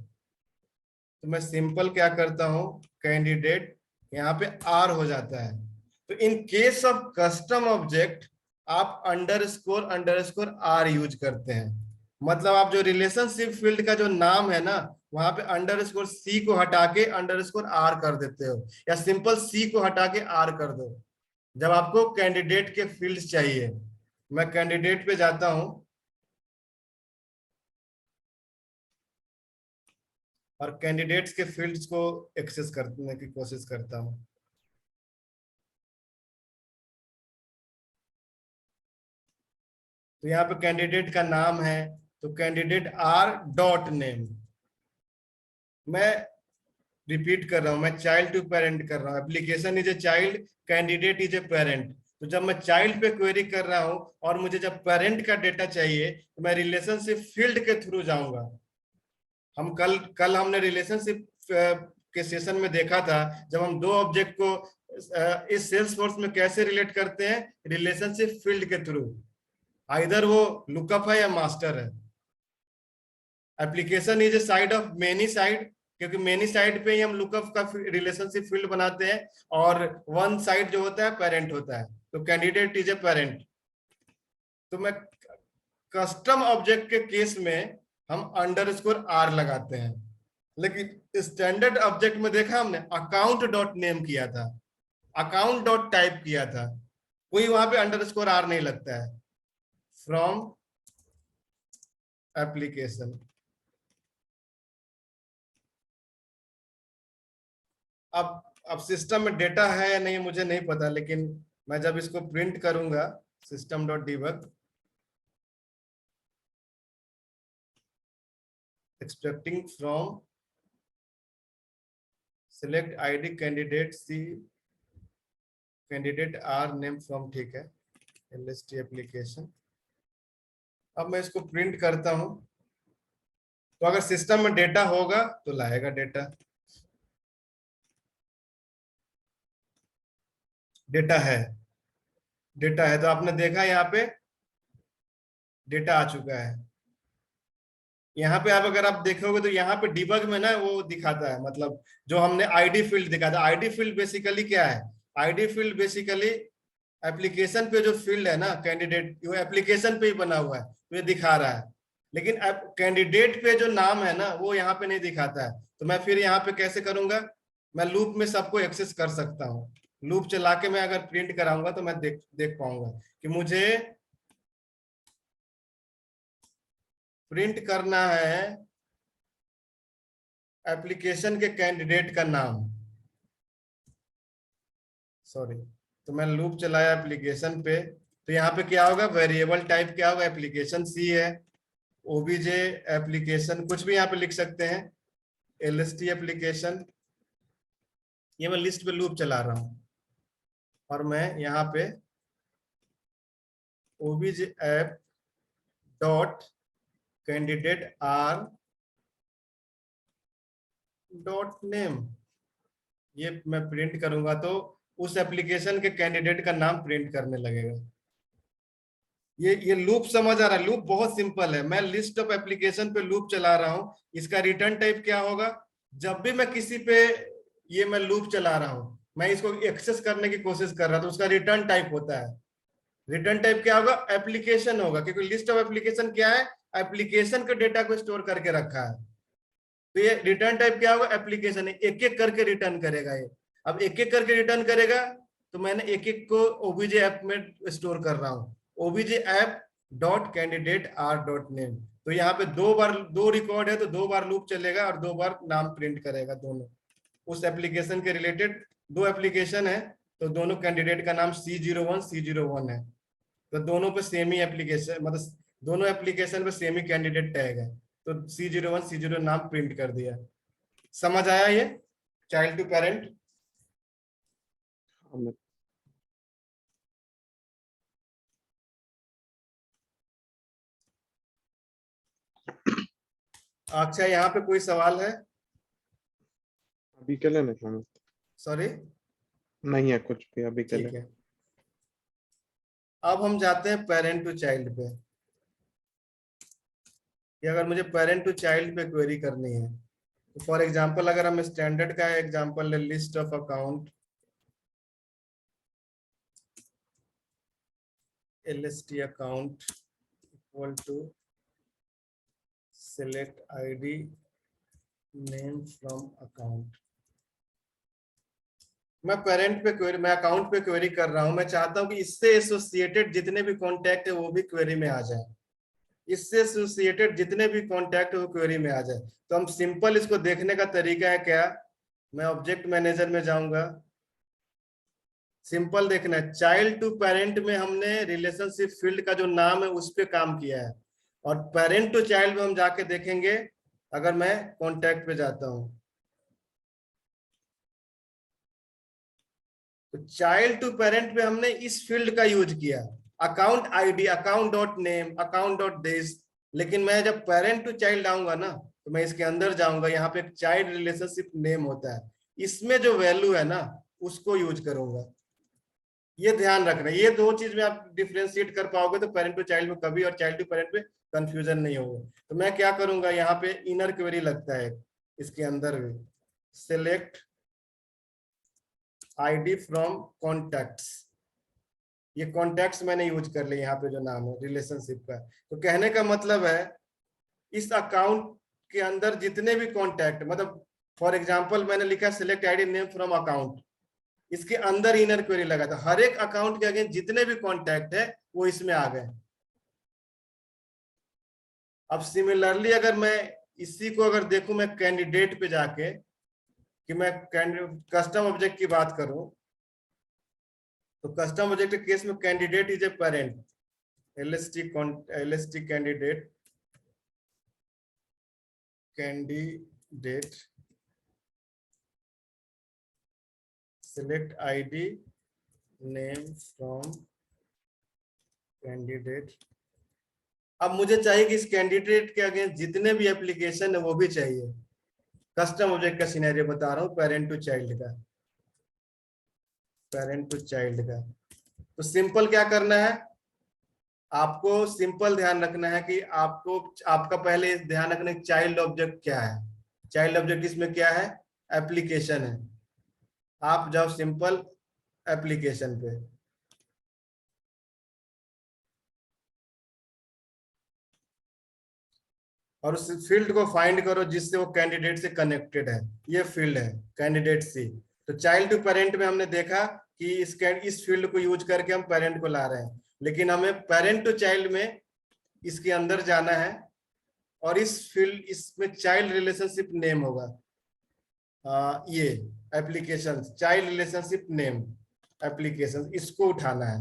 तो मैं सिंपल क्या करता हूं, कैंडिडेट यहाँ पे आर हो जाता है। तो in case of custom object आप अंडरस्कोर आर यूज करते हैं। मतलब आप जो रिलेशनशिप फील्ड का जो नाम है ना वहां पे अंडरस्कोर सी को हटा के अंडरस्कोर आर कर देते हो, या सिंपल सी को हटा के आर कर दो जब आपको कैंडिडेट के फील्ड्स चाहिए। मैं कैंडिडेट पे जाता हूं और कैंडिडेट्स के फील्ड्स को एक्सेस करने की कोशिश करता हूं। तो यहाँ पे कैंडिडेट का नाम है, तो कैंडिडेट आर डॉट नेम। मैं रिपीट कर रहा हूं, मैं चाइल्ड टू पेरेंट कर रहा हूं। Application is a child, candidate is a parent. तो जब मैं चाइल्ड पे क्वेरी कर रहा हूं और मुझे जब पेरेंट का डेटा चाहिए तो मैं रिलेशनशिप फील्ड के थ्रू जाऊंगा। हम कल हमने रिलेशनशिप के सेशन में देखा था, जब हम दो ऑब्जेक्ट को इस सेल्सफोर्स में कैसे रिलेट करते हैं, रिलेशनशिप फील्ड के थ्रू। आइदर वो लुकअप है या मास्टर है। Application is a side of many side, क्योंकि मेनी साइड पे ही हम लुकअप का रिलेशनशिप फील्ड बनाते हैं, और वन साइड जो होता है पेरेंट होता है। तो कैंडिडेट इज ए पेरेंट। तो मैं कस्टम ऑब्जेक्ट के केस में हम अंडरस्कोर आर लगाते हैं, लेकिन स्टैंडर्ड ऑब्जेक्ट में देखा हमने अकाउंट डॉट नेम किया था, अकाउंट डॉट टाइप किया था, कोई वहां पे अंडरस्कोर आर नहीं लगता है। फ्रॉम एप्लीकेशन, अब सिस्टम में डेटा है या नहीं मुझे नहीं पता, लेकिन मैं जब इसको प्रिंट करूंगा system dot debug, expecting from select ID candidate C candidate R name from, ठीक है, एलएसटी एप्लीकेशन। अब मैं इसको प्रिंट करता हूं, तो अगर सिस्टम में डेटा होगा तो लाएगा डेटा। डेटा है, डेटा है, तो आपने देखा यहाँ पे डेटा आ चुका है। यहाँ पे आप अगर आप देखोगे तो यहाँ पे डिबग में ना वो दिखाता है, मतलब जो हमने आईडी फील्ड दिखाता है। आईडी फील्ड बेसिकली क्या है? आईडी फील्ड बेसिकली एप्लीकेशन पे जो फील्ड है ना कैंडिडेट, वो एप्लीकेशन पे ही बना हुआ है, तो ये दिखा रहा है। लेकिन कैंडिडेट पे जो नाम है ना वो यहाँ पे नहीं दिखाता है। तो मैं फिर यहाँ पे कैसे करूंगा? मैं लूप में सबको एक्सेस कर सकता हूँ। लूप चला के मैं अगर प्रिंट कराऊंगा तो मैं देख पाऊंगा कि मुझे प्रिंट करना है एप्लीकेशन के कैंडिडेट का नाम। सॉरी, तो मैं लूप चलाया एप्लीकेशन पे, तो यहाँ पे क्या होगा? वेरिएबल टाइप क्या होगा? एप्लीकेशन सी है, ओबीजे एप्लीकेशन, कुछ भी यहाँ पे लिख सकते हैं, एलएसटी एप्लीकेशन। ये मैं लिस्ट पे लूप चला रहा हूँ और मैं यहाँ पे OBJ app dot candidate R dot name, ये मैं प्रिंट करूंगा तो उस एप्लीकेशन के कैंडिडेट का नाम प्रिंट करने लगेगा। ये लूप समझ आ रहा है? लूप बहुत सिंपल है। मैं लिस्ट ऑफ एप्लीकेशन पे लूप चला रहा हूँ। इसका रिटर्न टाइप क्या होगा? जब भी मैं किसी पे ये मैं लूप चला रहा हूँ, मैं इसको एक्सेस करने की कोशिश कर रहा हूँ, तो उसका रिटर्न टाइप होता है। रिटर्न टाइप क्या होगा? एप्लीकेशन होगा, क्योंकि लिस्ट ऑफ एप्लीकेशन क्या है? एप्लीकेशन के डेटा को स्टोर करके रखा है। तो ये रिटर्न टाइप क्या होगा? एप्लीकेशन। एक एक करके रिटर्न करेगा ये। अब एक एक करके रिटर्न करेगा, तो मैंने एक एक को ओबीजे ऐप में स्टोर कर रहा हूँ, OBJ app dot candidate R dot name. तो यहाँ पे दो रिकॉर्ड है, तो 2 बार लूप चलेगा और 2 बार नाम प्रिंट करेगा। दोनों उस एप्लीकेशन के रिलेटेड 2 एप्लीकेशन है, तो दोनों कैंडिडेट का नाम C01 C01 है। तो दोनों पे सेम ही एप्लीकेशन, मतलब दोनों एप्लीकेशन पे सेम ही कैंडिडेट टैग है, तो C01 C01 नाम प्रिंट कर दिया। समझ आया ये चाइल्ड टू पेरेंट? अच्छा, यहाँ पे कोई सवाल है? अभी के लिए नहीं, सॉरी, नहीं है कुछ भी अभी के ठीक लिए। है। अब हम जाते हैं पेरेंट टू चाइल्ड पे, कि अगर मुझे पेरेंट टू चाइल्ड पे क्वेरी करनी है, तो फॉर एग्जांपल अगर हम स्टैंडर्ड का एग्जांपल ले, list of account LST account equal to select ID name from account. मैं पेरेंट पे क्वेरी, मैं अकाउंट पे क्वेरी कर रहा हूं, मैं चाहता हूं कि इससे एसोसिएटेड जितने भी कॉन्टैक्ट है वो भी क्वेरी में आ जाए, इससे एसोसिएटेड जितने भी कॉन्टैक्ट है वो क्वेरी में आ जाए। तो हम सिंपल इसको देखने का तरीका है क्या, मैं ऑब्जेक्ट मैनेजर में जाऊंगा, सिंपल देखना है, चाइल्ड टू पेरेंट में हमने रिलेशनशिप फील्ड का जो नाम है उस पर काम किया है, और पेरेंट टू चाइल्ड में हम जाके देखेंगे अगर मैं कॉन्टैक्ट पे जाता हूं तो चाइल्ड टू पेरेंट पे हमने इस फील्ड का यूज किया, account ID, account dot name, account dot this. लेकिन मैं जब पेरेंट टू चाइल्ड आऊंगा ना तो मैं इसके अंदर जाऊंगा, यहाँ पे एक चाइल्ड रिलेशनशिप नेम होता है, इसमें जो वैल्यू है ना उसको यूज करूंगा। ये ध्यान रखना, ये दो चीज में आप डिफ्रेंशिएट कर पाओगे तो पेरेंट टू चाइल्ड में कभी और चाइल्ड टू पेरेंट में कंफ्यूजन नहीं होगा। तो मैं क्या करूंगा, यहाँ पे इनर क्वेरी लगता है इसके अंदर भी, सिलेक्ट आईडी फ्रॉम कॉन्टैक्ट्स, ये कॉन्टैक्ट्स मैंने यूज कर लिया यहाँ पे जो नाम है रिलेशनशिप का। तो कहने का मतलब है इस अकाउंट के अंदर जितने भी कॉन्टैक्ट, मतलब फॉर एग्जांपल मैंने लिखा select ID name from account, इसके अंदर इनर क्वेरी लगा था, हर एक अकाउंट के अगेंस्ट जितने भी कॉन्टैक्ट है वो इसमें आ गए। अब सिमिलरली अगर मैं इसी को अगर देखूं मैं कैंडिडेट पे जाके कि मैं कस्टम ऑब्जेक्ट की बात करूं तो कस्टम ऑब्जेक्ट के केस में candidate is a parent, LST candidate, candidate select ID name from candidate. अब मुझे चाहिए कि इस कैंडिडेट के अगेंस्ट जितने भी एप्लीकेशन है वो भी चाहिए, कस्टम ऑब्जेक्ट का सिनेरियो बता रहा हूं, पेरेंट टू चाइल्ड का, पेरेंट टू चाइल्ड का। तो सिंपल क्या करना है, आपको सिंपल ध्यान रखना है कि आपको, आपका पहले ध्यान रखना है चाइल्ड ऑब्जेक्ट क्या है, चाइल्ड ऑब्जेक्ट इसमें क्या है, एप्लीकेशन है। आप जाओ सिंपल एप्लीकेशन पे, और उस फील्ड को फाइंड करो जिससे वो कैंडिडेट से कनेक्टेड है, ये फील्ड है कैंडिडेट सी। तो चाइल्ड टू पेरेंट में हमने देखा कि इस फील्ड को यूज करके हम पेरेंट को ला रहे हैं, लेकिन हमें पेरेंट टू चाइल्ड में इसके अंदर जाना है, और इस फील्ड, इसमें चाइल्ड रिलेशनशिप नेम होगा, ये application, child relationship name application, इसको उठाना है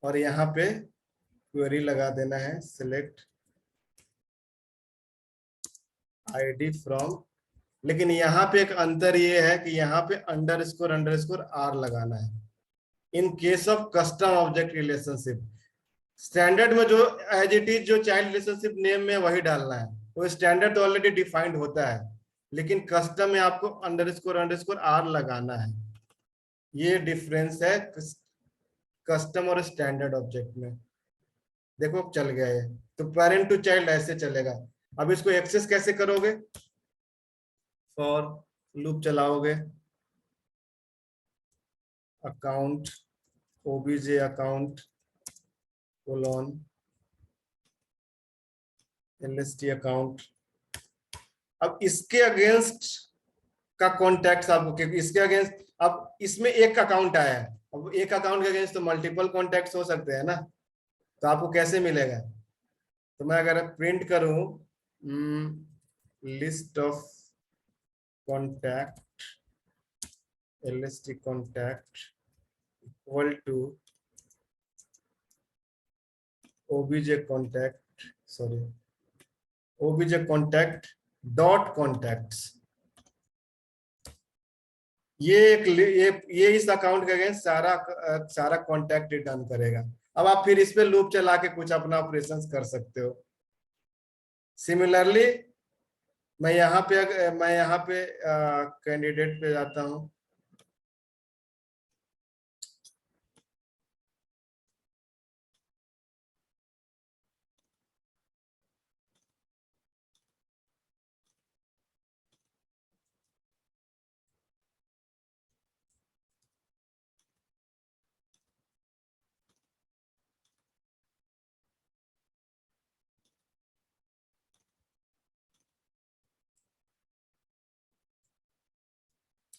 और यहाँ पे क्वेरी लगा देना है, सिलेक्ट आईडी फ्रॉम। लेकिन यहाँ पे एक अंतर ये है कि यहाँ पे अंडरस्कोर आर लगाना है in case of custom object relationship. Standard में जो एज इट इज जो चाइल्ड रिलेशनशिप नेम में वही डालना है, वो स्टैंडर्ड तो ऑलरेडी डिफाइंड होता है, लेकिन कस्टम में आपको अंडरस्कोर आर लगाना है। ये डिफरेंस है कस्टम और स्टैंडर्ड ऑब्जेक्ट में। देखो चल गया ये, तो पेरेंट टू चाइल्ड ऐसे चलेगा। अब इसको एक्सेस कैसे करोगे, फॉर लूप चलाओगे, account OBJ account colon LST account. अब इसके अगेंस्ट का कॉन्टैक्ट आपको, क्योंकि इसके अगेंस्ट, अब इसमें एक अकाउंट आया है, अब एक अकाउंट के अगेंस्ट तो मल्टीपल कॉन्टैक्ट्स हो सकते हैं ना, तो आपको कैसे मिलेगा। तो मैं अगर प्रिंट करूं list of contact LST contact equal to obj contact, sorry obj contact dot contacts, ये एक ये इस अकाउंट के अगेंस्ट सारा कॉन्टैक्ट रिटर्न करेगा। अब आप फिर इस पे लूप चला के कुछ अपना ऑपरेशंस कर सकते हो। सिमिलरली मैं यहाँ पे कैंडिडेट पे जाता हूँ,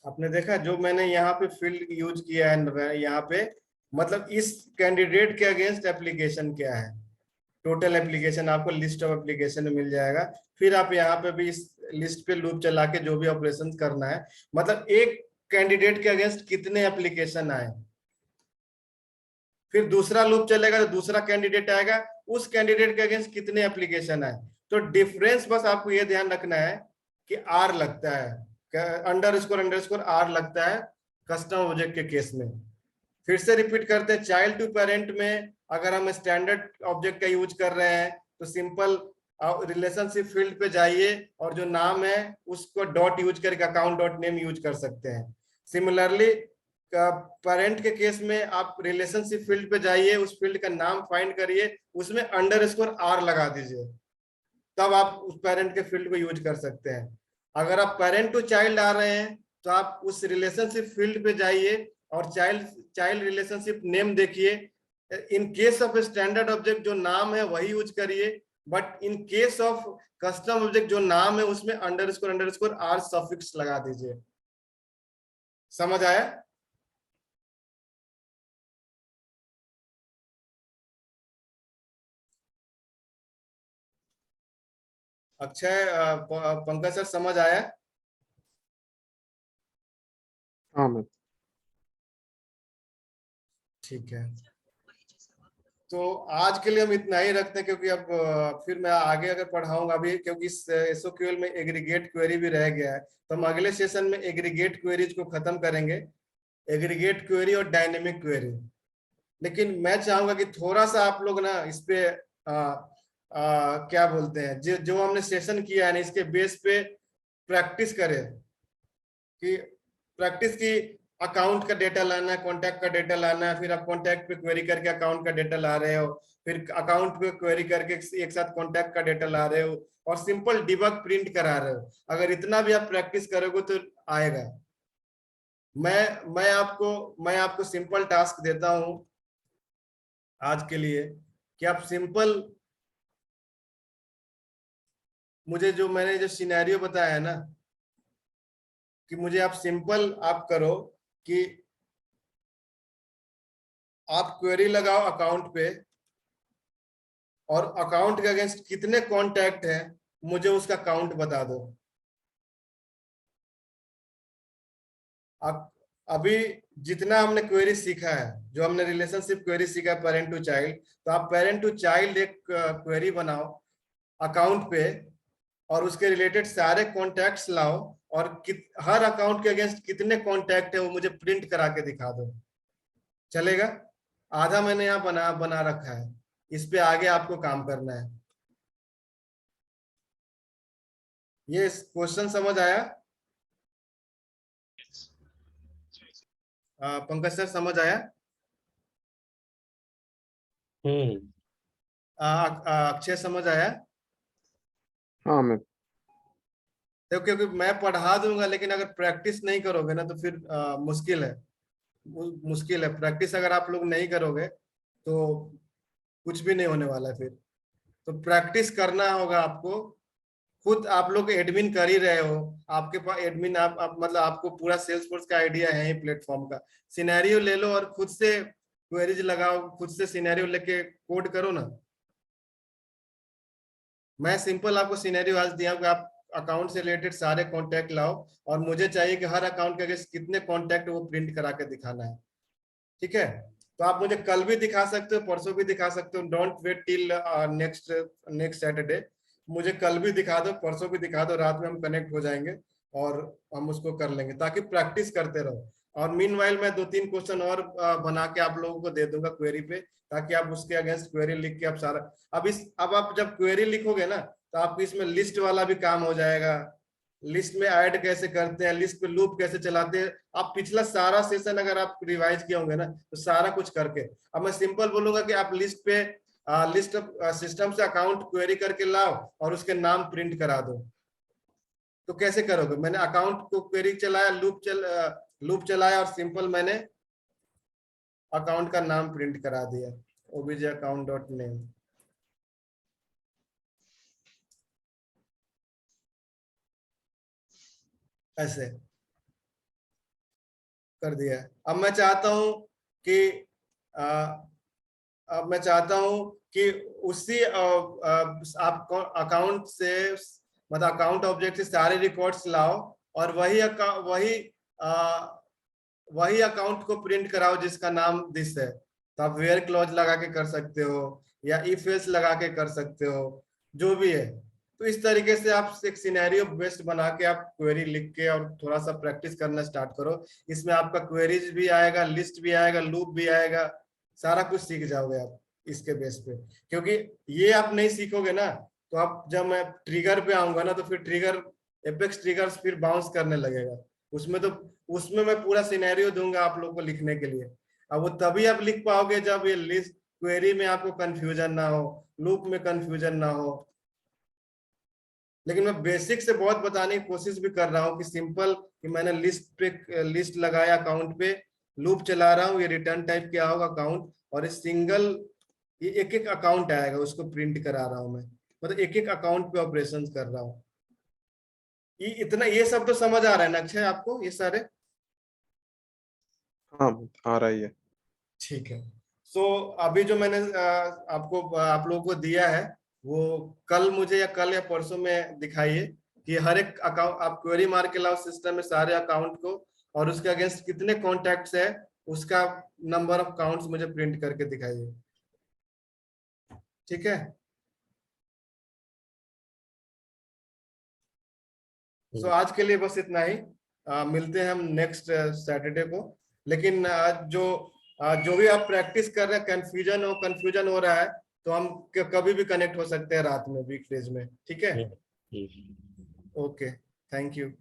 आपने देखा जो मैंने यहाँ पे फील्ड यूज किया है यहाँ पे, मतलब इस कैंडिडेट के अगेंस्ट एप्लीकेशन क्या है, टोटल एप्लीकेशन आपको लिस्ट ऑफ एप्लीकेशन में मिल जाएगा। फिर आप यहाँ पे भी इस लिस्ट पे लूप चला के जो भी ऑपरेशन करना है, मतलब एक कैंडिडेट के अगेंस्ट कितने एप्लीकेशन आए, फिर दूसरा लूप चलेगा तो दूसरा कैंडिडेट आएगा, उस कैंडिडेट के अगेंस्ट कितने एप्लीकेशन आए। तो डिफरेंस बस आपको ये ध्यान रखना है कि आर लगता है, अंडरस्कोर आर लगता है कस्टम ऑब्जेक्ट के केस में। फिर से रिपीट करते हैं, चाइल्ड टू पेरेंट में अगर हम स्टैंडर्ड ऑब्जेक्ट का यूज कर रहे हैं तो सिंपल रिलेशनशिप फील्ड पे जाइए और जो नाम है उसको डॉट यूज करके अकाउंट डॉट नेम यूज कर सकते हैं। सिमिलरली पेरेंट के केस में आप रिलेशनशिप फील्ड पे जाइए, उस फील्ड का नाम फाइंड करिए, उसमें अंडरस्कोर आर लगा दीजिए, तब आप उस पेरेंट के फील्ड को यूज कर सकते हैं। अगर आप पेरेंट टू चाइल्ड आ रहे हैं तो आप उस रिलेशनशिप फील्ड पे जाइए और चाइल्ड रिलेशनशिप नेम देखिए। In case of standard object जो नाम है वही यूज करिए, but in case of custom object जो नाम है उसमें अंडरस्कोर आर सफिक्स लगा दीजिए। समझ आया? अक्षय, पंकज सर समझ आया? हाँ मैं ठीक है, तो आज के लिए हम इतना ही रखते हैं, क्योंकि अब फिर मैं आगे अगर पढ़ाऊंगा अभी, क्योंकि एसओक्यूएल में एग्रीगेट क्वेरी भी रह गया है, तो हम अगले सेशन में एग्रीगेट क्वेरीज को खत्म करेंगे, एग्रीगेट क्वेरी और डायनेमिक क्वेरी। लेकिन मैं चाहूंगा कि थोड़ा सा आप लोग ना इस पे क्या बोलते हैं, जो हमने सेशन किया है ना, इसके बेस पे प्रैक्टिस करें, कि प्रैक्टिस की अकाउंट का डेटा लाना है, कॉन्टैक्ट का डेटा लाना है, फिर आप कॉन्टैक्ट पे क्वेरी करके अकाउंट का डेटा ला रहे हो, फिर अकाउंट पे क्वेरी करके एक साथ कॉन्टैक्ट का डेटा ला रहे हो, और सिंपल डिबग प्रिंट करा रहे हो। अगर इतना भी आप प्रैक्टिस करोगे तो आएगा। मैं आपको सिंपल टास्क देता हूं आज के लिए, कि आप सिंपल मुझे जो मैंने जो सिनेरियो बताया है ना, कि मुझे आप सिंपल आप करो कि आप क्वेरी लगाओ अकाउंट पे, और अकाउंट के अगेंस्ट कितने कॉन्टैक्ट हैं मुझे उसका काउंट बता दो। अब अभी जितना हमने क्वेरी सीखा है, जो हमने रिलेशनशिप क्वेरी सीखा है पेरेंट टू चाइल्ड, तो आप पेरेंट टू चाइल्ड एक क्वेरी बनाओ अकाउंट पे, और उसके रिलेटेड सारे कॉन्टैक्ट्स लाओ, और हर अकाउंट के अगेंस्ट कितने कॉन्टैक्ट है वो मुझे प्रिंट करा के दिखा दो। चलेगा? आधा मैंने यहाँ बना बना रखा है, इस पे आगे आपको काम करना है। ये क्वेश्चन समझ आया? पंकज सर समझ आया? अक्षय समझ आया? हाँ मैं तो क्योंकि मैं पढ़ा दूंगा, लेकिन अगर प्रैक्टिस नहीं करोगे ना तो फिर मुश्किल है, मुश्किल है। प्रैक्टिस अगर आप लोग नहीं करोगे तो कुछ भी नहीं होने वाला है फिर। तो प्रैक्टिस करना होगा आपको। खुद आप लोग एडमिन कर ही रहे हो, आपके पास एडमिन आप मतलब आपको पूरा सेल्सफोर्स का आइडिया है ही प्लेटफॉर्म का। सिनेरियो ले लो और खुद से क्वेरीज लगाओ, खुद से सिनेरियो लेके कोड करो ना। मैं सिंपल आपको सिनेरियो आज दिया कि आप अकाउंट से रिलेटेड सारे कॉन्टैक्ट लाओ, और मुझे चाहिए कि हर अकाउंट के अगेंस्ट कितने कॉन्टैक्ट वो प्रिंट करा के दिखाना है। ठीक है? तो आप मुझे कल भी दिखा सकते हो, परसों भी दिखा सकते हो, don't wait till next next Saturday. मुझे कल भी दिखा दो, परसों भी दिखा दो, रात में हम कनेक्ट हो जाएंगे और हम उसको कर लेंगे, ताकि प्रैक्टिस करते रहो। और मीनवाइल मैं 2-3 क्वेश्चन और बना के आप लोगों को दे दूंगा क्वेरी पे, ताकि आप उसके अगेंस्ट क्वेरी लिख के आप सारा, अब आप जब क्वेरी लिखोगे ना तो आपको इसमें लिस्ट वाला भी काम हो जाएगा। लिस्ट में ऐड कैसे करते हैं, लिस्ट पे लूप कैसे चलाते हैं, आप पिछला सारा सेशन अगर आप रिवाइज किए होंगे ना तो सारा कुछ करके। अब मैं सिंपल बोलूंगा कि आप लिस्ट पे लिस्ट सिस्टम से अकाउंट क्वेरी करके लाओ और उसके नाम प्रिंट करा दो। तो कैसे करोगे? मैंने अकाउंट को क्वेरी चलाया, लूप चलाया, और सिंपल मैंने अकाउंट का नाम प्रिंट करा दिया, obj account डॉट नेम। ऐसे कर दिया है। अब मैं चाहता हूं कि अब मैं चाहता हूं कि उसी आप अकाउंट से मतलब अकाउंट ऑब्जेक्ट से सारे रिकॉर्ड्स लाओ और वही अकाउंट को प्रिंट कराओ जिसका नाम दिस है। तो आप वेयर क्लॉज लगा के कर सकते हो या इफ एल्स लगा के कर सकते हो, जो भी है। तो इस तरीके से आप एक सिनेरियो बेस्ड बना के आप क्वेरी लिख के और थोड़ा सा प्रैक्टिस करना स्टार्ट करो। इसमें आपका क्वेरीज भी आएगा, लिस्ट भी आएगा, लूप भी आएगा, सारा कुछ सीख जाओगे आप इसके बेस पे। क्योंकि ये आप नहीं सीखोगे ना, तो आप जब मैं ट्रिगर पे आऊंगा ना, तो फिर ट्रिगर एपेक्स ट्रिगर्स फिर बाउंस करने लगेगा। उसमें मैं पूरा सिनेरियो दूंगा आप लोग को लिखने के लिए। अब वो तभी आप लिख पाओगे जब ये लिस्ट क्वेरी में आपको कंफ्यूजन ना हो, लूप में कंफ्यूजन ना हो। लेकिन मैं बेसिक से बहुत बताने की कोशिश भी कर रहा हूँ कि सिंपल कि मैंने लिस्ट लगाया अकाउंट पे, लूप चला रहा हूँ, ये रिटर्न टाइप क्या होगा अकाउंट, और ये एक एक अकाउंट आएगा उसको प्रिंट करा रहा हूँ मैं, मतलब एक एक अकाउंट पे ऑपरेशन कर रहा हूँ। ये सब तो समझ आ रहा है ना अक्षय आपको, ये सारे? हाँ आ रही है। ठीक है। सो अभी जो मैंने आप लोगों को दिया है, वो कल मुझे या परसों में दिखाइए कि हर एक अकाउंट आप क्वेरी मार के लाओ सिस्टम में सारे अकाउंट को, और उसके अगेंस्ट कितने कॉन्टैक्ट्स है उसका नंबर ऑफ काउंट्स मुझे प्रिंट करके दिखाइए। ठीक है। सो आज के लिए बस इतना ही। मिलते हैं हम नेक्स्ट सैटरडे को। लेकिन जो भी आप प्रैक्टिस कर रहे हैं, कंफ्यूजन हो रहा है, तो हम कभी भी कनेक्ट हो सकते हैं रात में, वीकडेज में। ठीक है। Okay, thank you.